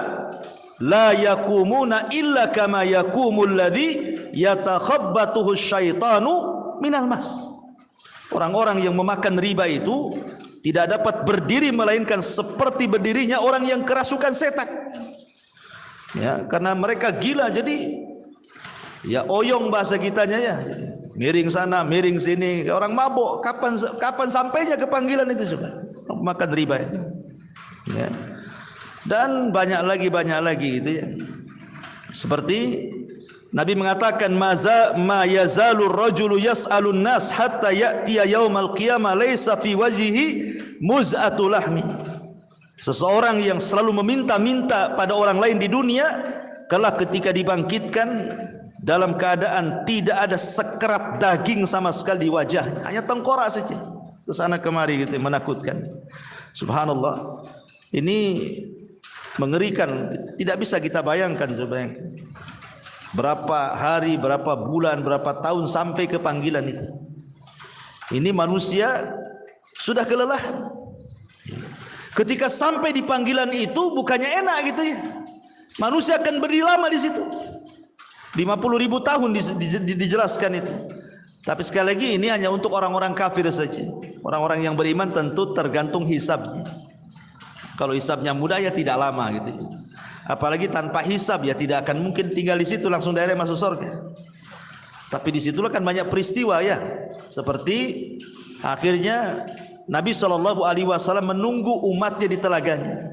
la yakumuna illa kama yakumul ladzi yatakhabbatuhu syaitanu minal mas. Orang-orang yang memakan riba itu tidak dapat berdiri melainkan seperti berdirinya orang yang kerasukan setan. Ya, karena mereka gila, jadi ya oyong bahasa kitanya ya. Miring sana, miring sini, orang mabuk. Kapan sampainya ke panggilan itu coba? Makan riba itu. Ya. Dan banyak lagi gitu ya. Seperti Nabi mengatakan ma yazalur rajulu yas'alun nas hatta ya'tiya yaumal qiyamah laisa fi wajhihi muz'atul lahmi. Seseorang yang selalu meminta-minta pada orang lain di dunia, kelak ketika dibangkitkan dalam keadaan tidak ada sekerat daging sama sekali di wajahnya, hanya tengkorak saja ke sana kemari gitu, menakutkan. Subhanallah. Ini mengerikan, tidak bisa kita bayangkan. Coba berapa hari, berapa bulan, berapa tahun sampai ke panggilan itu. Ini manusia sudah kelelahan. Ketika sampai di panggilan itu bukannya enak gitu ya. Manusia akan berdiri lama di situ. 50.000 tahun dijelaskan itu. Tapi sekali lagi ini hanya untuk orang-orang kafir saja. Orang-orang yang beriman tentu tergantung hisabnya. Kalau hisabnya mudah ya tidak lama gitu. Apalagi tanpa hisab ya tidak akan mungkin tinggal di situ langsung direct masuk surga. Tapi di situlah kan banyak peristiwa ya. Seperti akhirnya Nabi SAW menunggu umatnya di telaganya.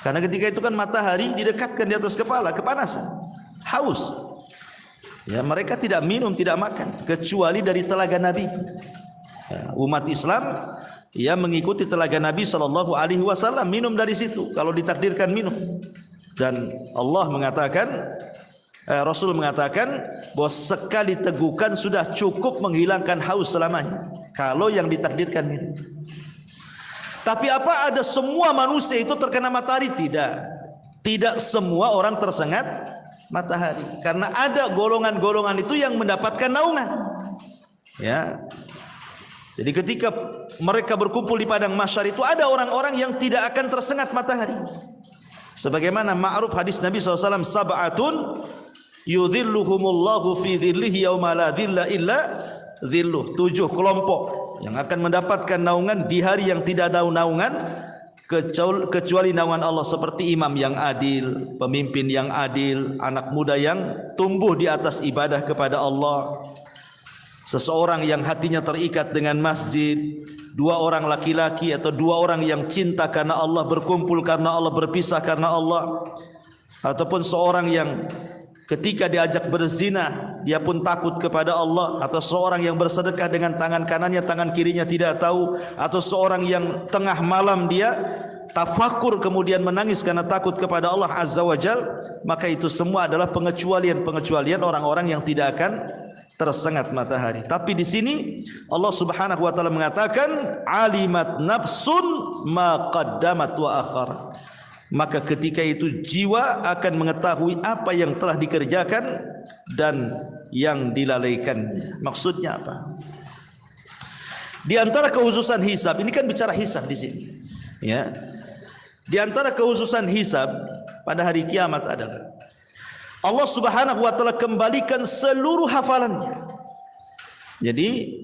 Karena ketika itu kan matahari didekatkan di atas kepala, kepanasan, haus. Ya, mereka tidak minum, tidak makan kecuali dari telaga Nabi. Ya, umat Islam ia mengikuti telaga Nabi SAW, minum dari situ kalau ditakdirkan minum. Dan Allah mengatakan, Rasul mengatakan bahwa sekali tegukan sudah cukup menghilangkan haus selamanya kalau yang ditakdirkan minum. Tapi apa ada semua manusia itu terkena matahari? Tidak semua orang tersengat matahari, karena ada golongan-golongan itu yang mendapatkan naungan. Ya. Jadi ketika mereka berkumpul di padang mahsyar itu ada orang-orang yang tidak akan tersengat matahari. Sebagaimana ma'ruf hadis Nabi SAW, sab'atun yudhilluhumullahu fi dhillihi yawma la dhilla illa dhilluh. 7 kelompok yang akan mendapatkan naungan di hari yang tidak ada naungan kecuali naungan Allah, seperti imam yang adil, pemimpin yang adil, anak muda yang tumbuh di atas ibadah kepada Allah, seseorang yang hatinya terikat dengan masjid, 2 orang laki-laki atau 2 orang yang cinta karena Allah, berkumpul karena Allah, berpisah karena Allah, ataupun seorang yang ketika diajak berzina dia pun takut kepada Allah, atau seorang yang bersedekah dengan tangan kanannya, tangan kirinya tidak tahu, atau seorang yang tengah malam dia tafakur kemudian menangis karena takut kepada Allah Azza wa Jal. Maka itu semua adalah pengecualian orang-orang yang tidak akan tersengat matahari. Tapi di sini Allah Subhanahu wa taala mengatakan alimat nafsun ma qaddamat wa akharat. Maka ketika itu jiwa akan mengetahui apa yang telah dikerjakan dan yang dilalaikannya. Maksudnya apa? Di antara kehususan hisab, ini kan bicara hisab di sini. Ya. Di antara kehususan hisab pada hari kiamat adalah Allah Subhanahu wa taala kembalikan seluruh hafalannya. Jadi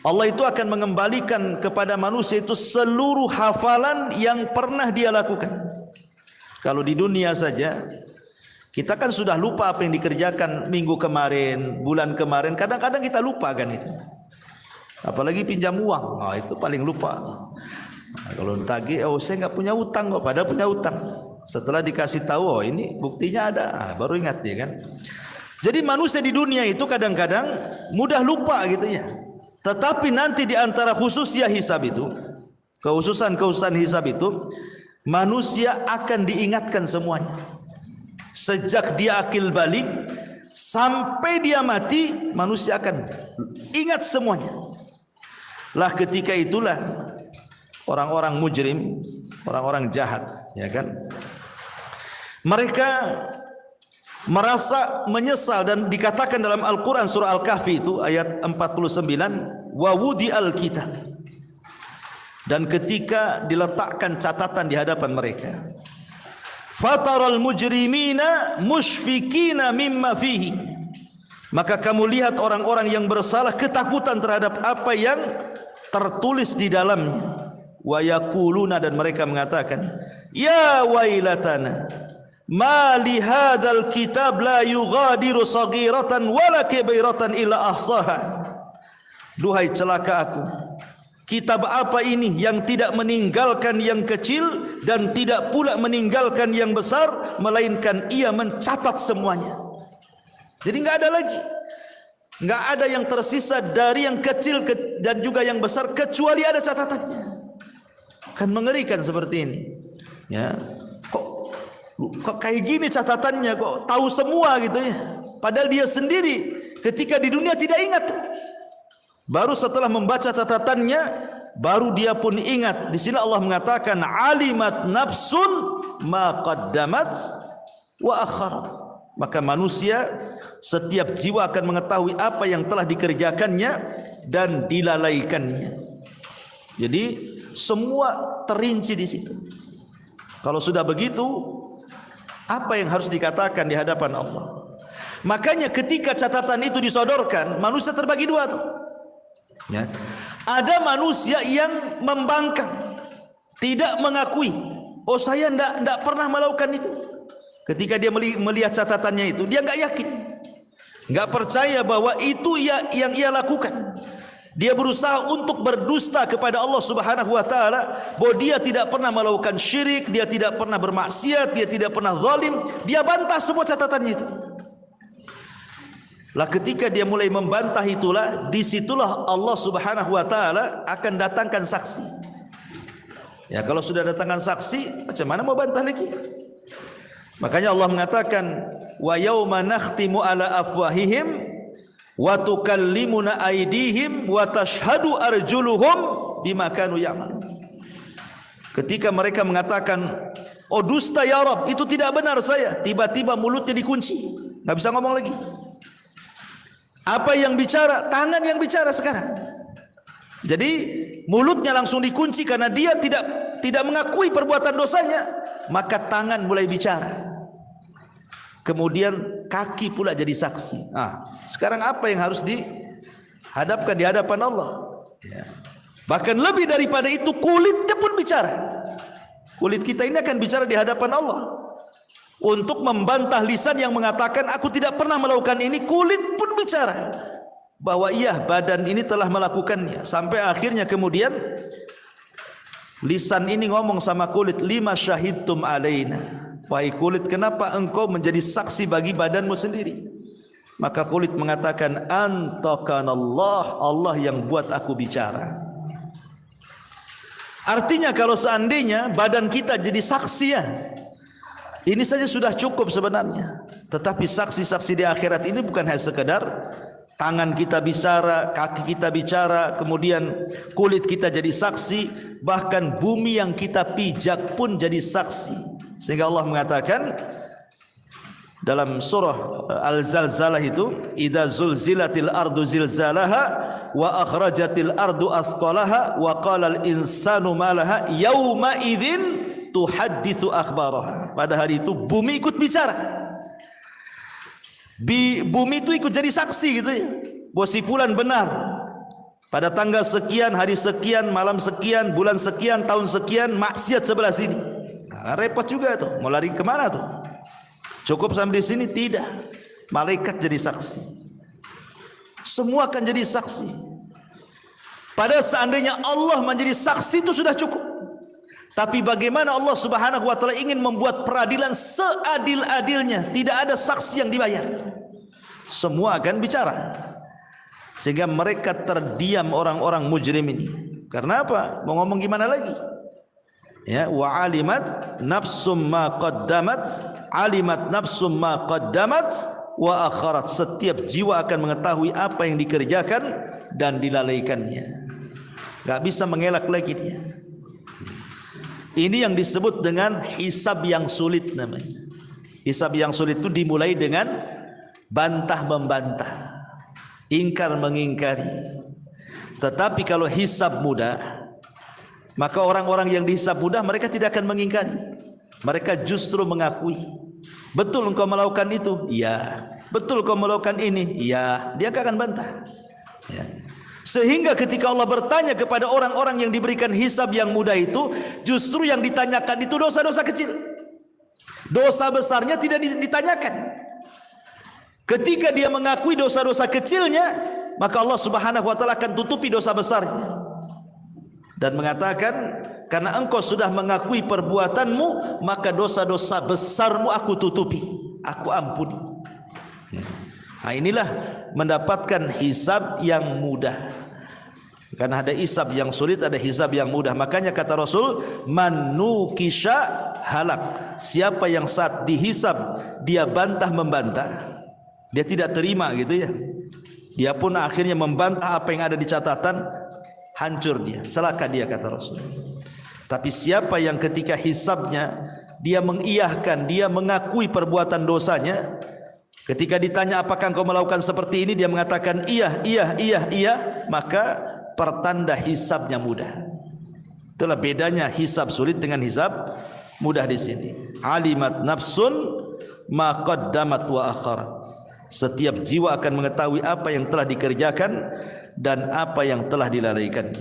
Allah itu akan mengembalikan kepada manusia itu seluruh hafalan yang pernah dia lakukan. Kalau di dunia saja kita kan sudah lupa apa yang dikerjakan minggu kemarin, bulan kemarin. Kadang-kadang kita lupa kan itu. Apalagi pinjam uang, nah, itu paling lupa. Nah, kalau ditagih, oh saya nggak punya utang kok, padahal punya utang. Setelah dikasih tahu, oh ini buktinya ada, baru ingat dia kan. Jadi manusia di dunia itu kadang-kadang mudah lupa gitu ya. Tetapi nanti di antara khususnya hisab itu, kehususan hisab itu, manusia akan diingatkan semuanya. Sejak dia akil balik sampai dia mati, manusia akan ingat semuanya. Lah ketika itulah orang-orang mujrim, orang-orang jahat, ya kan? Mereka merasa menyesal dan dikatakan dalam Al-Qur'an surah Al-Kahfi itu ayat 49, wa wudi'al kitab. Dan ketika diletakkan catatan di hadapan mereka, fataral mujrimina mushfikina mimma fihi, maka kamu lihat orang-orang yang bersalah ketakutan terhadap apa yang tertulis di dalamnya. Wa yaquluna, dan mereka mengatakan, ya wailatana ma li hadzal kitab la yughadiru saghiratan wala kabiratan illa ahsaha. Duhai celaka aku, kitab apa ini yang tidak meninggalkan yang kecil dan tidak pula meninggalkan yang besar, melainkan ia mencatat semuanya. Jadi enggak ada lagi, enggak ada yang tersisa dari yang kecil dan juga yang besar kecuali ada catatannya. Kan mengerikan seperti ini. Ya, kok kayak gini catatannya, kok tahu semua gitu ya. Padahal dia sendiri ketika di dunia tidak ingat. Baru setelah membaca catatannya, baru dia pun ingat. Di sini Allah mengatakan alimat nafsun ma qaddamat wa akharat. Maka manusia, setiap jiwa akan mengetahui apa yang telah dikerjakannya dan dilalaikannya. Jadi semua terinci di situ. Kalau sudah begitu, apa yang harus dikatakan di hadapan Allah? Makanya ketika catatan itu disodorkan, manusia terbagi dua tuh. Ya. Ada manusia yang membangkang, tidak mengakui, oh saya tidak pernah melakukan itu. Ketika dia melihat catatannya itu, dia nggak yakin, nggak percaya bahwa itu yang ia lakukan. Dia berusaha untuk berdusta kepada Allah Subhanahu wa taala, bahwa dia tidak pernah melakukan syirik, dia tidak pernah bermaksiat, dia tidak pernah zalim. Dia bantah semua catatannya itu. Lah ketika dia mulai membantah itulah, disitulah Allah Subhanahu wa taala akan datangkan saksi. Ya, kalau sudah datangkan saksi, macam mana mau bantah lagi? Makanya Allah mengatakan, wa yauma nakhtimu ala afwahihim wa tukallimuna aydihim wa tashhadu arjuluhum bima kanu ya'malun. Ketika mereka mengatakan, oh dusta ya Rabb, itu tidak benar saya, tiba-tiba mulutnya dikunci, enggak bisa ngomong lagi. Apa yang bicara? Tangan yang bicara sekarang. Jadi mulutnya langsung dikunci karena dia tidak mengakui perbuatan dosanya, maka tangan mulai bicara. Kemudian kaki pula jadi saksi. Sekarang apa yang harus dihadapkan di hadapan Allah? Ya. Bahkan lebih daripada itu, kulitnya pun bicara. Kulit kita ini akan bicara di hadapan Allah. Untuk membantah lisan yang mengatakan aku tidak pernah melakukan ini, kulit pun bicara bahwa iya, badan ini telah melakukannya. Sampai akhirnya kemudian lisan ini ngomong sama kulit, lima syahidtum alaina. Wahai kulit, kenapa engkau menjadi saksi bagi badanmu sendiri? Maka kulit mengatakan, antakanallah, Allah yang buat aku bicara. Artinya kalau seandainya badan kita jadi saksi ya, ini saja sudah cukup sebenarnya. Tetapi saksi-saksi di akhirat ini bukan hanya sekedar Tangan kita bicara, kaki kita bicara, kemudian kulit kita jadi saksi, bahkan bumi yang kita pijak pun jadi saksi. Sehingga Allah mengatakan dalam surah Al-Zalzalah itu, idza zulzilatil ardu zilzalaha wa akhrajatil ardu athqalaha wa qala al-insanu ma laha yauma idzin tuhadditsu akhbaraha. Pada hari itu bumi ikut bicara. Bumi itu ikut jadi saksi gitu ya. Bahwa si fulan benar. Pada tanggal sekian, hari sekian, malam sekian, bulan sekian, tahun sekian, maksiat sebelah sini. Nah, repot juga tuh. Mau lari kemana tuh? Cukup sampai di sini? Tidak. Malaikat jadi saksi. Semua akan jadi saksi. Pada seandainya Allah menjadi saksi itu sudah cukup. Tapi bagaimana Allah Subhanahu wa taala ingin membuat peradilan seadil-adilnya, tidak ada saksi yang dibayar. Semua akan bicara. Sehingga mereka terdiam orang-orang mujrim ini. Karena apa? Mau ngomong gimana lagi? Ya, wa alimat nafsum ma qaddamat, alimat nafsum ma qaddamat wa akharat. Setiap jiwa akan mengetahui apa yang dikerjakan dan dilalaikannya. Enggak bisa mengelak lagi dia. Ini yang disebut dengan hisab yang sulit namanya. Hisab yang sulit itu dimulai dengan bantah membantah, ingkar mengingkari. Tetapi kalau hisab mudah, maka orang-orang yang dihisab mudah mereka tidak akan mengingkari. Mereka justru mengakui. Betul engkau melakukan itu? Ya. Betul engkau melakukan ini? Ya. Dia akan bantah. Ya. Sehingga ketika Allah bertanya kepada orang-orang yang diberikan hisab yang mudah itu, justru yang ditanyakan itu dosa-dosa kecil. Dosa besarnya tidak ditanyakan. Ketika dia mengakui dosa-dosa kecilnya, maka Allah Subhanahu wa taala akan tutupi dosa besarnya. Dan mengatakan, karena engkau sudah mengakui perbuatanmu, maka dosa-dosa besarmu aku tutupi, aku ampuni. Nah, inilah mendapatkan hisab yang mudah. Karena ada hisab yang sulit, ada hisab yang mudah. Makanya kata Rasul, man nukisha halak. Siapa yang saat dihisab dia bantah membantah, dia tidak terima gitu ya, dia pun akhirnya membantah apa yang ada di catatan, hancur dia, celaka dia kata Rasul. Tapi siapa yang ketika hisabnya dia mengiyahkan, dia mengakui perbuatan dosanya, ketika ditanya apakah engkau melakukan seperti ini, dia mengatakan iya, maka pertanda hisabnya mudah. Itulah bedanya hisab sulit dengan hisab mudah di sini. Alimat nafsun ma qaddamat wa akharat. Setiap jiwa akan mengetahui apa yang telah dikerjakan dan apa yang telah dilalaikan.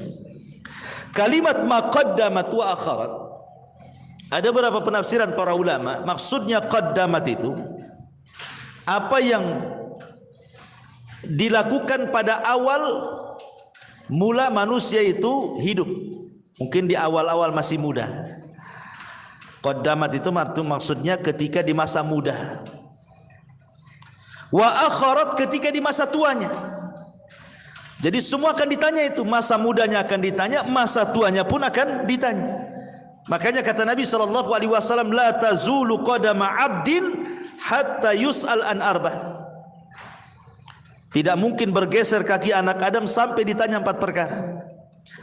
Kalimat ma qaddamat wa akharat, ada beberapa penafsiran para ulama. Maksudnya qaddamat itu apa yang dilakukan pada awal mula manusia itu hidup, mungkin di awal-awal masih muda. Qaddamat itu maksudnya ketika di masa muda. Wa akharat ketika di masa tuanya. Jadi semua akan ditanya itu, masa mudanya akan ditanya, masa tuanya pun akan ditanya. Makanya kata Nabi SAW, la tazulu qadama abdin hatta yus'al an arba. Tidak mungkin bergeser kaki anak Adam sampai ditanya 4 perkara.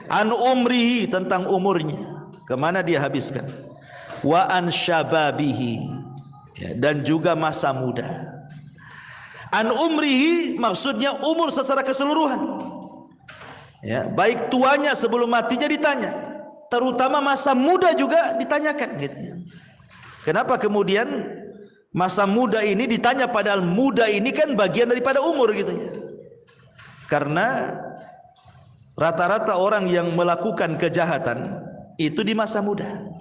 An umrihi, tentang umurnya, kemana dia habiskan. Wa an syababihi, ya, dan juga masa muda. An umrihi maksudnya umur secara keseluruhan, ya, baik tuanya sebelum matinya ditanya, terutama masa muda juga ditanyakan gitu. Kenapa kemudian masa muda ini ditanya, padahal muda ini kan bagian daripada umur gitu ya. Karena rata-rata orang yang melakukan kejahatan itu di masa muda.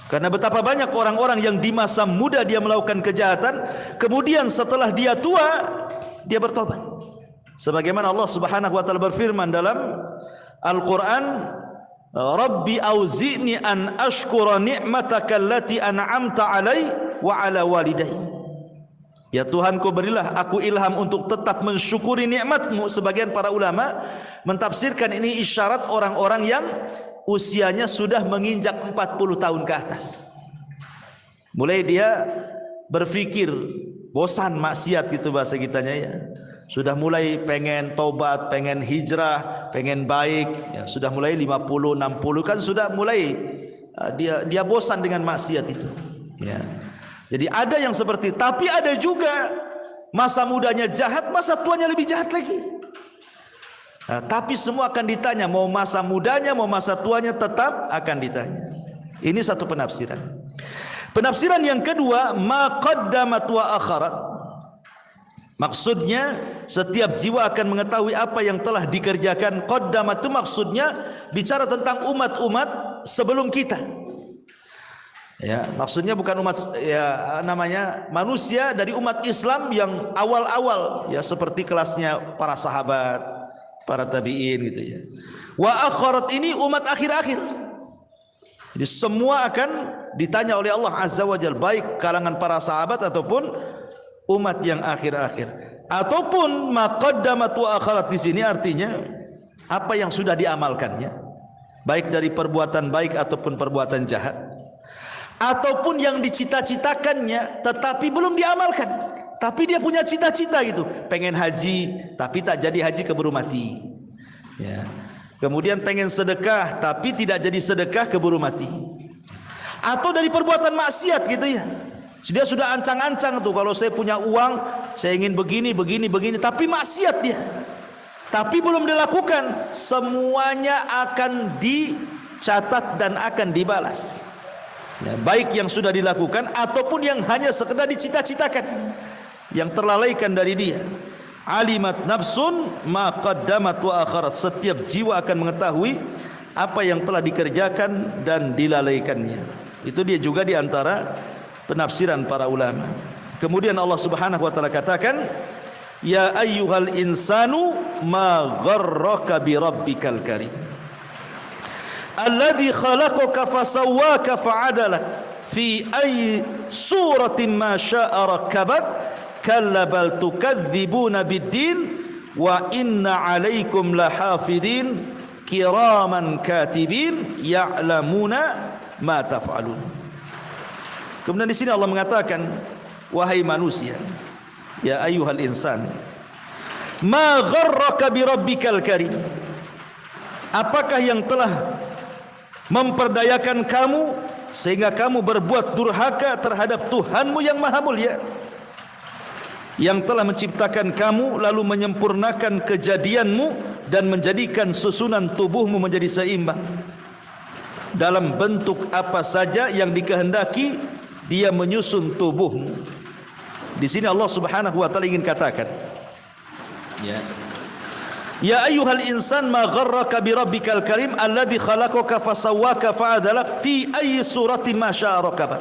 Karena betapa banyak orang-orang yang di masa muda dia melakukan kejahatan, kemudian setelah dia tua dia bertobat. Sebagaimana Allah Subhanahu wa taala berfirman dalam Al-Qur'an, Rabbi auzi'ni an ashkura ni'mataka allati an'amta 'alai wa 'ala walidayya. Ya Tuhanku, berilah aku ilham untuk tetap mensyukuri nikmatmu. Sebagian para ulama mentafsirkan ini isyarat orang-orang yang usianya sudah menginjak 40 tahun ke atas. Mulai dia berpikir bosan maksiat gitu bahasa kitanya ya. Sudah mulai pengen tobat, pengen hijrah, pengen baik, ya, sudah mulai 50, 60 kan sudah mulai dia bosan dengan maksiat itu. Ya. Jadi ada yang seperti, tapi ada juga masa mudanya jahat, masa tuanya lebih jahat lagi. Nah, tapi semua akan ditanya, mau masa mudanya, mau masa tuanya tetap akan ditanya. Ini satu penafsiran. Penafsiran yang kedua, ma qaddamat wa akharat. Maksudnya setiap jiwa akan mengetahui apa yang telah dikerjakan. Qaddamat itu maksudnya bicara tentang umat-umat sebelum kita. Ya, maksudnya bukan umat ya namanya manusia dari umat Islam yang awal-awal ya seperti kelasnya para sahabat, para tabi'in gitu ya. Wa akharat ini umat akhir-akhir. Jadi semua akan ditanya oleh Allah Azza wa Jalla, baik kalangan para sahabat ataupun umat yang akhir-akhir. Ataupun maqaddamat wa akharat di sini artinya apa yang sudah diamalkannya, baik dari perbuatan baik ataupun perbuatan jahat, ataupun yang dicita-citakannya tetapi belum diamalkan. Tapi dia punya cita-cita gitu, pengen haji tapi tak jadi haji, keburu mati. Ya. Kemudian pengen sedekah tapi tidak jadi sedekah, keburu mati. Atau dari perbuatan maksiat gitu ya. Dia sudah ancang-ancang tuh, kalau saya punya uang saya ingin begini, tapi maksiat dia. Tapi belum dilakukan, semuanya akan dicatat dan akan dibalas. Ya, baik yang sudah dilakukan ataupun yang hanya sekedar dicita-citakan, yang terlalaikan dari dia. Alimat nafsun ma qaddamat wa akharat. Setiap jiwa akan mengetahui apa yang telah dikerjakan dan dilalaikannya. Itu dia juga di antara penafsiran para ulama. Kemudian Allah Subhanahu wa taala katakan, ya ayyuhal insanu ma gharraka bi rabbikal karim alladzi khalaqaka fasawwaka fa'adalak fi ayyi suratin ma syaa rakkabak kalla bal tukadzibuna biddin wa inna 'alaikum lahafidin kiraman katibin ya'lamuna ma taf'alun. Kemudian di sini Allah mengatakan, wahai manusia, ya ayyuhal insan, ma gharraka bi rabbikal karim. Apakah yang telah memperdayakan kamu sehingga kamu berbuat durhaka terhadap Tuhanmu yang maha mulia, yang telah menciptakan kamu lalu menyempurnakan kejadianmu dan menjadikan susunan tubuhmu menjadi seimbang dalam bentuk apa saja yang dikehendaki, dia menyusun tubuhmu. Di sini Allah Subhanahu wa taala ingin katakan, ya ayyuhal insan ma gharraka bi rabbikal karim alladzi khalaqaka fasawwaka fa'adalak fi ayyi suratin ma syaa rakabak.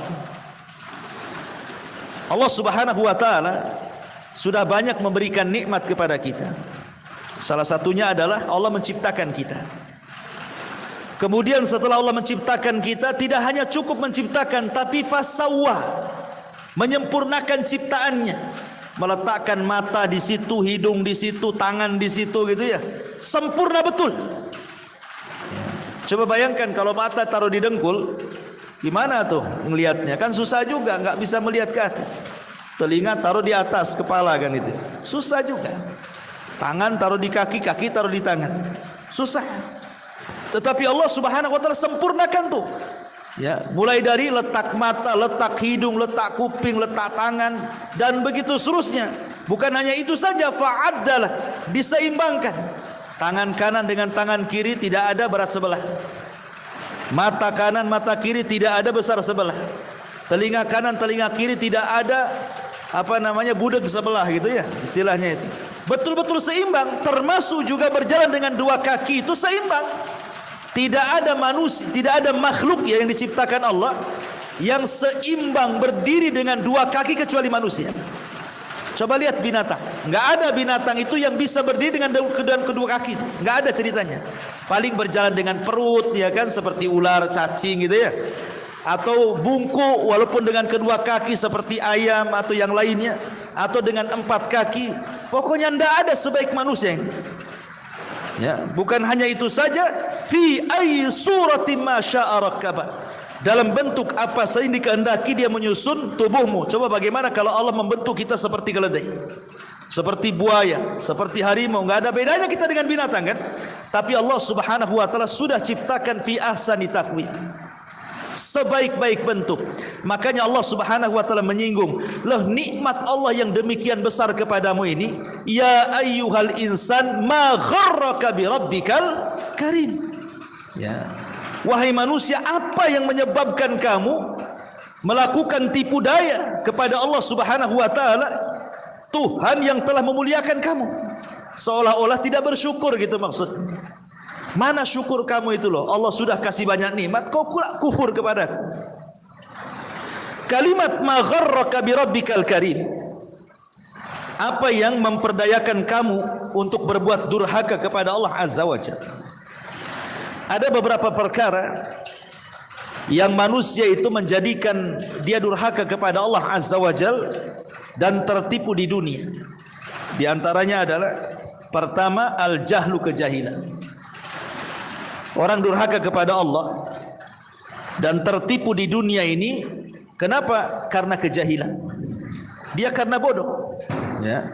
Allah Subhanahu wa taala sudah banyak memberikan nikmat kepada kita. Salah satunya adalah Allah menciptakan kita. Kemudian setelah Allah menciptakan kita, tidak hanya cukup menciptakan, tapi fasawwa, menyempurnakan ciptaannya, meletakkan mata di situ, hidung di situ, tangan di situ gitu ya, sempurna betul. Coba bayangkan kalau mata taruh di dengkul, gimana tuh ngelihatnya? Kan susah juga, nggak bisa melihat ke atas. Telinga taruh di atas kepala kan itu, susah juga. Tangan taruh di kaki, kaki taruh di tangan, susah. Tetapi Allah Subhanahu wa taala sempurnakan tuh. Ya, mulai dari letak mata, letak hidung, letak kuping, letak tangan dan begitu seterusnya. Bukan hanya itu saja, fa'addalah, diseimbangkan. Tangan kanan dengan tangan kiri tidak ada berat sebelah. Mata kanan, mata kiri tidak ada besar sebelah. Telinga kanan, telinga kiri tidak ada budeg sebelah gitu ya, istilahnya itu. Betul-betul seimbang, termasuk juga berjalan dengan dua kaki itu seimbang. Tidak ada manusia, tidak ada makhluk yang diciptakan Allah yang seimbang berdiri dengan dua kaki kecuali manusia. Coba lihat binatang, nggak ada binatang itu yang bisa berdiri dengan kedua kaki itu, nggak ada ceritanya. Paling berjalan dengan perut, ya kan, seperti ular, cacing gitu ya, atau bungkuk walaupun dengan kedua kaki seperti ayam atau yang lainnya, atau dengan empat kaki. Pokoknya nggak ada sebaik manusia ini. Ya, bukan hanya itu saja, fi ayyi suratin ma syaa rakkaba. dalam bentuk apa saja dikehendaki dia menyusun tubuhmu. Coba bagaimana kalau Allah membentuk kita seperti keledai, seperti buaya, seperti harimau, enggak ada bedanya kita dengan binatang kan? Tapi Allah Subhanahu wa taala sudah ciptakan fi ahsani taqwim, sebaik-baik bentuk. Makanya Allah Subhanahu wa taala menyinggung, "Loh, nikmat Allah yang demikian besar kepadamu ini, ya ayyuhal insan ma gharraka bi rabbikal karim." Ya. Wahai manusia, apa yang menyebabkan kamu melakukan tipu daya kepada Allah Subhanahu wa taala, Tuhan yang telah memuliakan kamu? Seolah-olah tidak bersyukur gitu maksudnya. Mana syukur kamu itu loh? Allah sudah kasih banyak nikmat, kau kufur kepada. Kalimat ma gharraka bi rabbikal karim. Apa yang memperdayakan kamu untuk berbuat durhaka kepada Allah Azza wa Jalla? Ada beberapa perkara yang manusia itu menjadikan dia durhaka kepada Allah Azza wa Jalla dan tertipu di dunia. Di antaranya adalah pertama, al-jahlu, kejahilan. Orang durhaka kepada Allah dan tertipu di dunia ini, kenapa? Karena kejahilan. Dia karena bodoh, ya.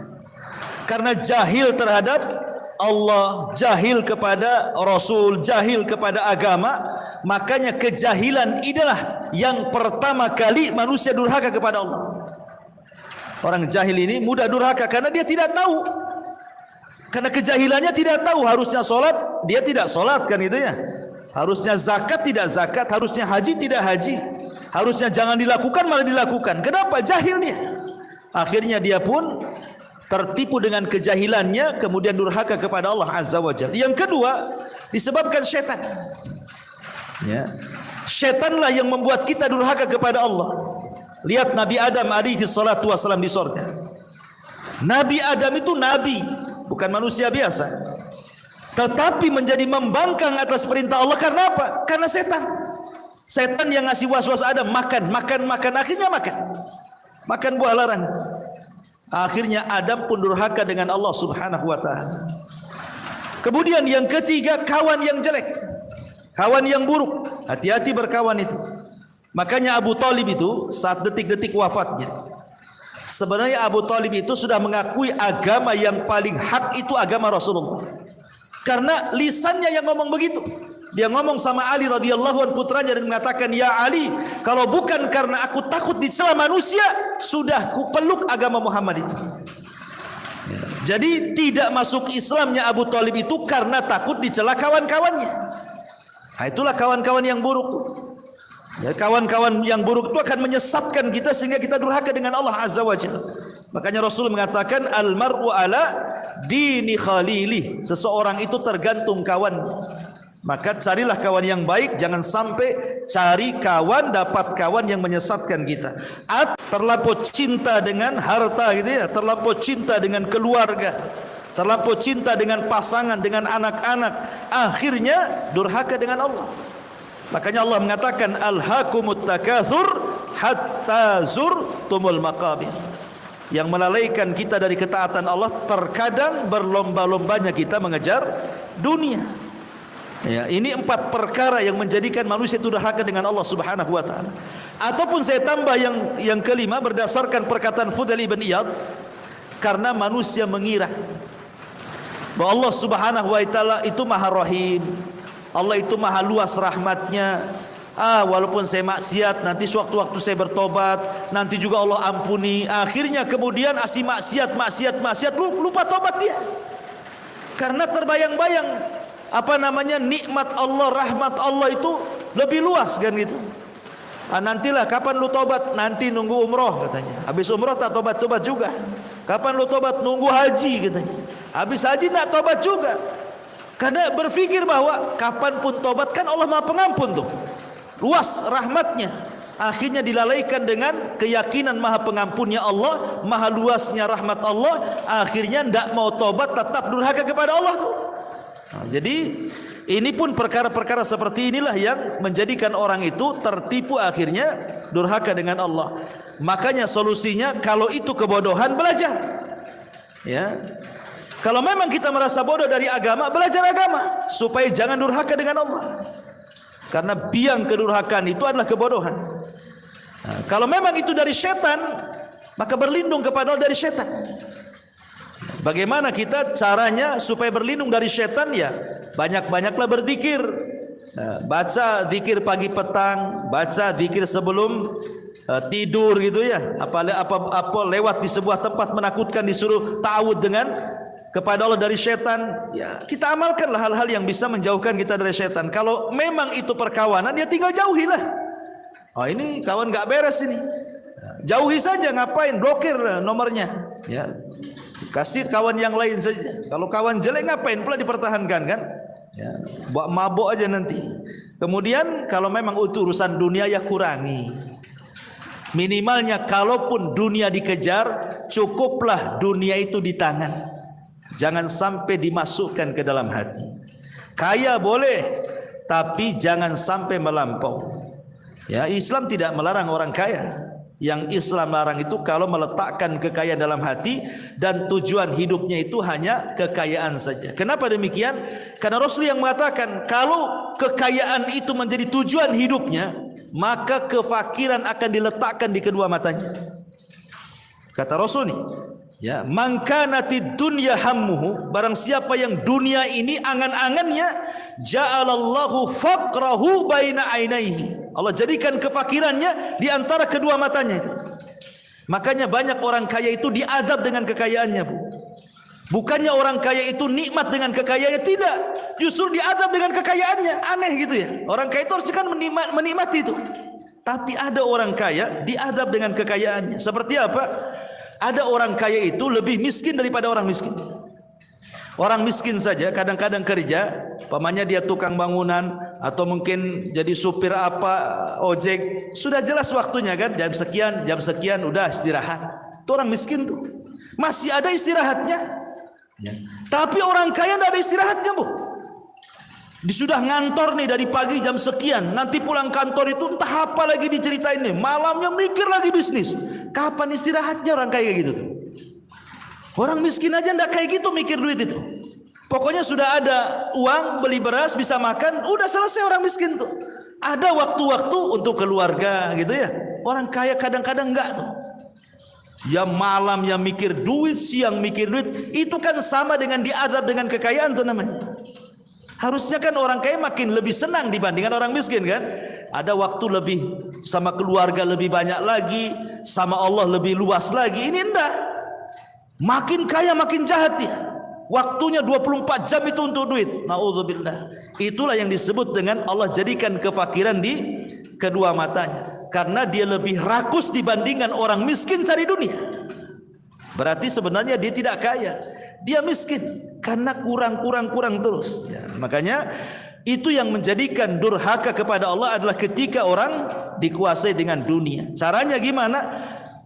Karena jahil terhadap Allah, jahil kepada Rasul, jahil kepada agama. Makanya kejahilan inilah yang pertama kali manusia durhaka kepada Allah. Orang jahil ini mudah durhaka karena dia tidak tahu. Karena kejahilannya tidak tahu, harusnya solat dia tidak solat kan itu ya. Harusnya zakat tidak zakat, harusnya haji tidak haji, harusnya jangan dilakukan malah dilakukan. Kenapa? Jahil dia. Akhirnya dia pun tertipu dengan kejahilannya, kemudian durhaka kepada Allah Azza wa Jalla. Yang kedua, disebabkan syaitan. Ya. Syaitanlah yang membuat kita durhaka kepada Allah. Lihat Nabi Adam alaihi salatu wasallam di surga. Nabi Adam itu nabi, bukan manusia biasa. Tetapi menjadi membangkang atas perintah Allah karena apa? Karena setan. Setan yang ngasih was-was Adam, makan. Akhirnya makan buah larangan. Akhirnya Adam pun durhaka dengan Allah Subhanahu wa taala. Kemudian yang ketiga, kawan yang jelek, kawan yang buruk. Hati-hati berkawan itu. Makanya Abu Talib itu saat detik-detik wafatnya, sebenarnya Abu Talib itu sudah mengakui agama yang paling hak itu agama Rasulullah. Karena lisannya yang ngomong begitu. Dia ngomong sama Ali radhiyallahu anhu, putranya, dan mengatakan, "Ya Ali, kalau bukan karena aku takut dicela manusia, sudah kupeluk agama Muhammad itu." Jadi tidak masuk Islamnya Abu Talib itu karena takut dicela kawan-kawannya. Nah, itulah kawan-kawan yang buruk. Ya, kawan-kawan yang buruk itu akan menyesatkan kita sehingga kita durhaka dengan Allah Azza wa Jalla. Makanya Rasul mengatakan, "Al-mar'u ala dini khalili." Seseorang itu tergantung kawannya. Maka carilah kawan yang baik, jangan sampai cari kawan, dapat kawan yang menyesatkan kita. Terlampau cinta dengan harta gitu ya, terlampau cinta dengan keluarga, terlampau cinta dengan pasangan, dengan anak-anak, akhirnya durhaka dengan Allah. Makanya Allah mengatakan, "Alhaakumut takatsur hatta zurtumul maqabir." Yang melalaikan kita dari ketaatan Allah, terkadang berlomba-lombanya kita mengejar dunia. Ya, ini 4 perkara yang menjadikan manusia itu durhaka dengan Allah Subhanahu wa taala. Ataupun saya tambah yang kelima, berdasarkan perkataan Fudail ibn Iyad, karena manusia mengira bahwa Allah Subhanahu wa taala itu Maha Rahim, Allah itu Maha luas rahmatnya. Walaupun saya maksiat, nanti sewaktu-waktu saya bertobat, nanti juga Allah ampuni. Akhirnya kemudian asih maksiat, lupa tobat dia. Karena terbayang-bayang nikmat Allah, rahmat Allah itu lebih luas kan gitu. Nantilah kapan lu tobat? Nanti nunggu umroh katanya. Habis umroh tak tobat-tobat juga. Kapan lu tobat? Nunggu haji katanya. Habis haji tak tobat juga. Karena berpikir bahwa kapanpun tobat, kan Allah Maha Pengampun tuh. Luas rahmatnya. Akhirnya dilalaikan dengan keyakinan Maha Pengampunnya Allah, Maha luasnya rahmat Allah. Akhirnya tidak mau tobat, tetap durhaka kepada Allah tuh. Jadi ini pun perkara-perkara seperti inilah yang menjadikan orang itu tertipu, akhirnya durhaka dengan Allah. Makanya solusinya, kalau itu kebodohan, belajar. Ya, kalau memang kita merasa bodoh dari agama, belajar agama supaya jangan durhaka dengan Allah. Karena biang kedurhakaan itu adalah kebodohan. Nah, kalau memang itu dari setan, maka berlindung kepada Allah dari setan. Bagaimana kita caranya supaya berlindung dari setan? Ya, banyak-banyaklah berzikir. Baca zikir pagi petang, baca zikir sebelum tidur gitu ya. Apa lewat di sebuah tempat menakutkan disuruh ta'awud dengan kepada Allah dari setan. Ya, kita amalkanlah hal-hal yang bisa menjauhkan kita dari setan. Kalau memang itu perkawanan, ya tinggal jauhilah. Oh, ini kawan enggak beres ini. Jauhi saja, ngapain? Blokir nomornya. Ya. Kasih kawan yang lain saja. Kalau kawan jelek ngapain pula dipertahankan kan? Ya, buat mabuk aja nanti. Kemudian kalau memang urusan dunia ya kurangi. Minimalnya kalaupun dunia dikejar, cukuplah dunia itu di tangan. Jangan sampai dimasukkan ke dalam hati. Kaya boleh, tapi jangan sampai melampau. Ya, Islam tidak melarang orang kaya. Yang Islam larang itu kalau meletakkan kekayaan dalam hati dan tujuan hidupnya itu hanya kekayaan saja. Kenapa demikian? Karena Rasul yang mengatakan kalau kekayaan itu menjadi tujuan hidupnya, maka kefakiran akan diletakkan di kedua matanya. Kata Rasul nih, ya, man kanatid dunya hammuhu, barang siapa yang dunia ini angan-angannya, ja'alallahu faqrahu baina ainaihi. Allah jadikan kefakirannya di antara kedua matanya itu. Makanya banyak orang kaya itu diazab dengan kekayaannya, Bu. Bukannya orang kaya itu nikmat dengan kekayaannya, tidak. Justru diazab dengan kekayaannya. Aneh gitu ya. Orang kaya itu harus kan menikmati itu. Tapi ada orang kaya diazab dengan kekayaannya. Seperti apa? Ada orang kaya itu lebih miskin daripada orang miskin. Orang miskin saja kadang-kadang kerja, pamannya dia tukang bangunan atau mungkin jadi supir apa, ojek, sudah jelas waktunya kan, jam sekian udah istirahat. Itu orang miskin tuh. Masih ada istirahatnya. Ya. Tapi orang kaya tidak ada istirahatnya, Bu. Dia sudah ngantor nih dari pagi jam sekian, nanti pulang kantor itu entah apa lagi diceritain nih, malamnya mikir lagi bisnis. Kapan istirahatnya orang kaya gitu tuh? Orang miskin aja ndak kayak gitu mikir duit itu. Pokoknya sudah ada uang beli beras bisa makan, udah selesai orang miskin tuh. Ada waktu-waktu untuk keluarga gitu ya. Orang kaya kadang-kadang enggak tuh. Ya malam yang mikir duit, siang mikir duit, itu kan sama dengan diazab dengan kekayaan tuh namanya. Harusnya kan orang kaya makin lebih senang dibandingkan orang miskin kan. Ada waktu lebih sama keluarga lebih banyak lagi, sama Allah lebih luas lagi. Ini enggak. Makin kaya makin jahat dia. Waktunya 24 jam itu untuk duit. Na'udzubillah. Itulah yang disebut dengan Allah jadikan kefakiran di kedua matanya. Karena dia lebih rakus dibandingkan orang miskin cari dunia. Berarti sebenarnya dia tidak kaya. Dia miskin. Karena kurang terus. Ya, makanya itu yang menjadikan durhaka kepada Allah adalah ketika orang dikuasai dengan dunia. Caranya gimana?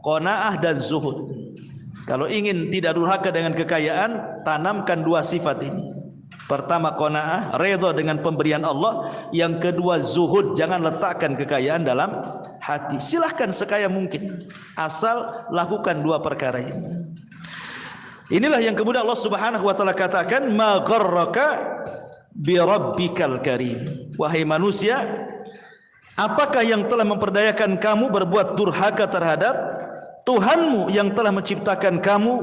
Qanaah dan zuhud. Kalau ingin tidak durhaka dengan kekayaan, tanamkan dua sifat ini. Pertama qanaah, redha dengan pemberian Allah. Yang kedua zuhud, jangan letakkan kekayaan dalam hati. Silahkan sekaya mungkin, asal lakukan dua perkara ini. Inilah yang kemudian Allah Subhanahu wa taala katakan, ma gharraka bi rabbikal karim. Wahai manusia, apakah yang telah memperdayakan kamu berbuat durhaka terhadap Tuhanmu yang telah menciptakan kamu,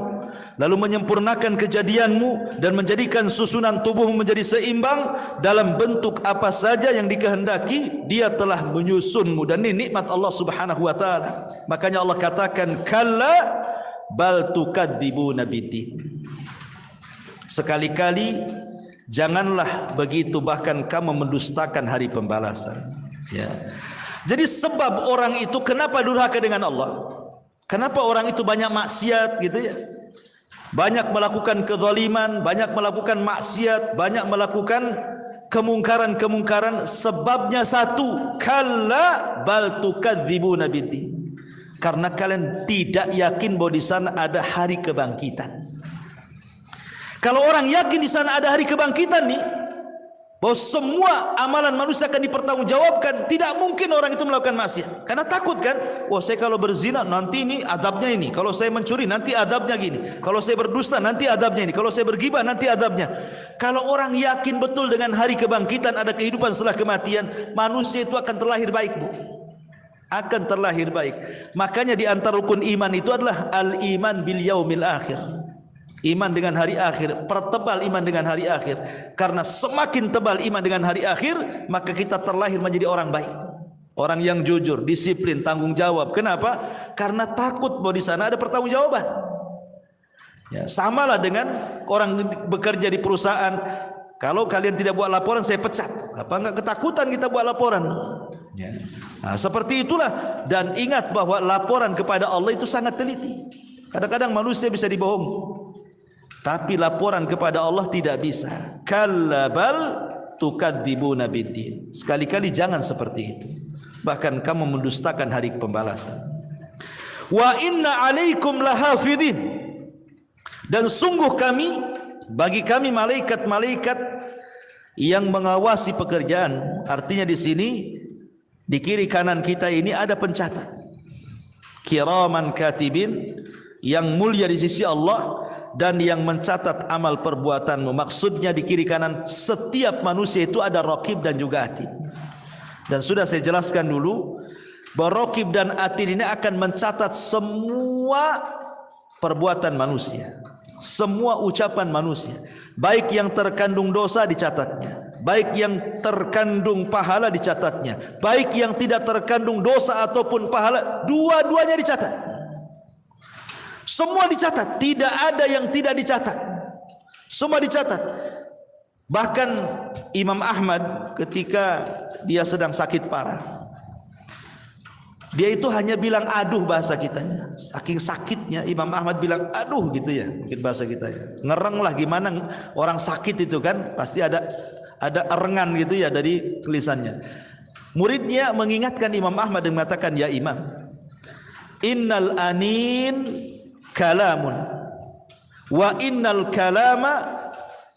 lalu menyempurnakan kejadianmu dan menjadikan susunan tubuhmu menjadi seimbang dalam bentuk apa saja yang dikehendaki. Dia telah menyusunmu, dan ini nikmat Allah Subhanahu wa taala. Makanya Allah katakan, kalla bal tukadzibuna biddin. Sekali-kali janganlah begitu, bahkan kamu mendustakan hari pembalasan. Ya. Jadi sebab orang itu kenapa durhaka dengan Allah? Kenapa orang itu banyak maksiat gitu ya? Banyak melakukan kezaliman, banyak melakukan maksiat, banyak melakukan kemungkaran-kemungkaran. Sebabnya satu, kalla bal tukadzibuna biddin. Karena kalian tidak yakin bahwa di sana ada hari kebangkitan. Kalau orang yakin di sana ada hari kebangkitan nih, bahwa semua amalan manusia akan dipertanggungjawabkan. Tidak mungkin orang itu melakukan maksiat, karena takut kan, wah saya kalau berzina nanti ini adabnya ini, kalau saya mencuri nanti adabnya gini, kalau saya berdusta nanti adabnya ini, kalau saya bergibah nanti adabnya. Kalau orang yakin betul dengan hari kebangkitan, ada kehidupan setelah kematian, manusia itu akan terlahir baik, Bu, akan terlahir baik. Makanya di antara rukun iman itu adalah al-iman bil yaumil akhir, iman dengan hari akhir. Pertebal iman dengan hari akhir, karena semakin tebal iman dengan hari akhir, maka kita terlahir menjadi orang baik, orang yang jujur, disiplin, tanggung jawab. Kenapa? Karena takut bahwa di sana ada pertanggungjawaban. Ya, samalah dengan orang bekerja di perusahaan. Kalau kalian tidak buat laporan, saya pecat. Apa enggak ketakutan kita buat laporan? Ya. Nah, seperti itulah. Dan ingat bahwa laporan kepada Allah itu sangat teliti. Kadang-kadang manusia bisa dibohongi, tapi laporan kepada Allah tidak bisa. Kalla bal tukadzibuna biddin. Sekali-kali jangan seperti itu. Bahkan kamu mendustakan hari pembalasan. Wa inna alaikum lahafidhin. Dan sungguh bagi kami malaikat-malaikat yang mengawasi pekerjaan. Artinya di sini di kiri kanan kita ini ada pencatat. Kiraman katibin, yang mulia di sisi Allah dan yang mencatat amal perbuatanmu. Maksudnya di kiri kanan setiap manusia itu ada raqib dan juga atid. Dan sudah saya jelaskan dulu bahwa raqib dan atid ini akan mencatat semua perbuatan manusia, semua ucapan manusia, baik yang terkandung dosa dicatatnya, baik yang terkandung pahala dicatatnya, baik yang tidak terkandung dosa ataupun pahala, dua-duanya dicatat. Semua dicatat, tidak ada yang tidak dicatat. Semua dicatat. Bahkan Imam Ahmad ketika dia sedang sakit parah, dia itu hanya bilang aduh bahasa kitanya. Saking sakitnya Imam Ahmad bilang aduh gitu ya, mungkin bahasa kita ya. Ngereng lah, gimana orang sakit itu kan pasti ada erengan gitu ya dari lisannya. Muridnya mengingatkan Imam Ahmad dan mengatakan, ya Imam, innal anin kalamun wa innal kalama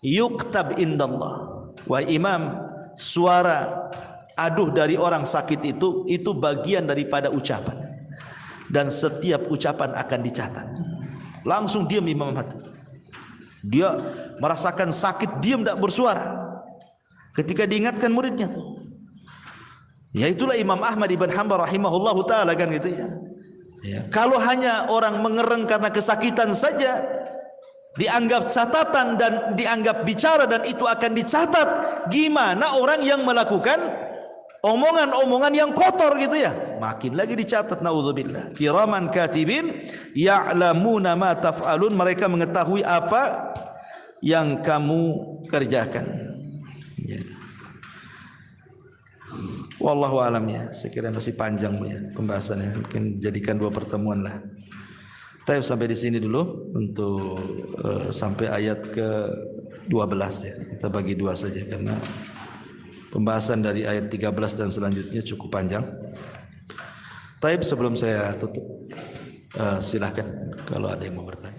yuktab indallah. Wahai Imam, suara aduh dari orang sakit itu bagian daripada ucapan, dan setiap ucapan akan dicatat. Langsung diam Imam Ahmad. Dia merasakan sakit, diam tidak bersuara ketika diingatkan muridnya tuh. Ya itulah Imam Ahmad ibn Hanbal rahimahullahu taala kan gitu ya. Ya, kalau hanya orang mengereng karena kesakitan saja dianggap catatan dan dianggap bicara dan itu akan dicatat, gimana orang yang melakukan omongan-omongan yang kotor gitu ya, makin lagi dicatat. Naudzubillah. Kiraman katibin ya'lamuna ma taf'alun, mereka mengetahui apa yang kamu kerjakan. Ya. Wallahu alam ya. Saya kira masih panjang ya pembahasannya, mungkin jadikan 2 pertemuan lah. Kita sampai di sini dulu untuk sampai ayat ke-12 ya. Kita bagi 2 saja karena pembahasan dari ayat 13 dan selanjutnya cukup panjang. Taib, sebelum saya tutup, silahkan kalau ada yang mau bertanya.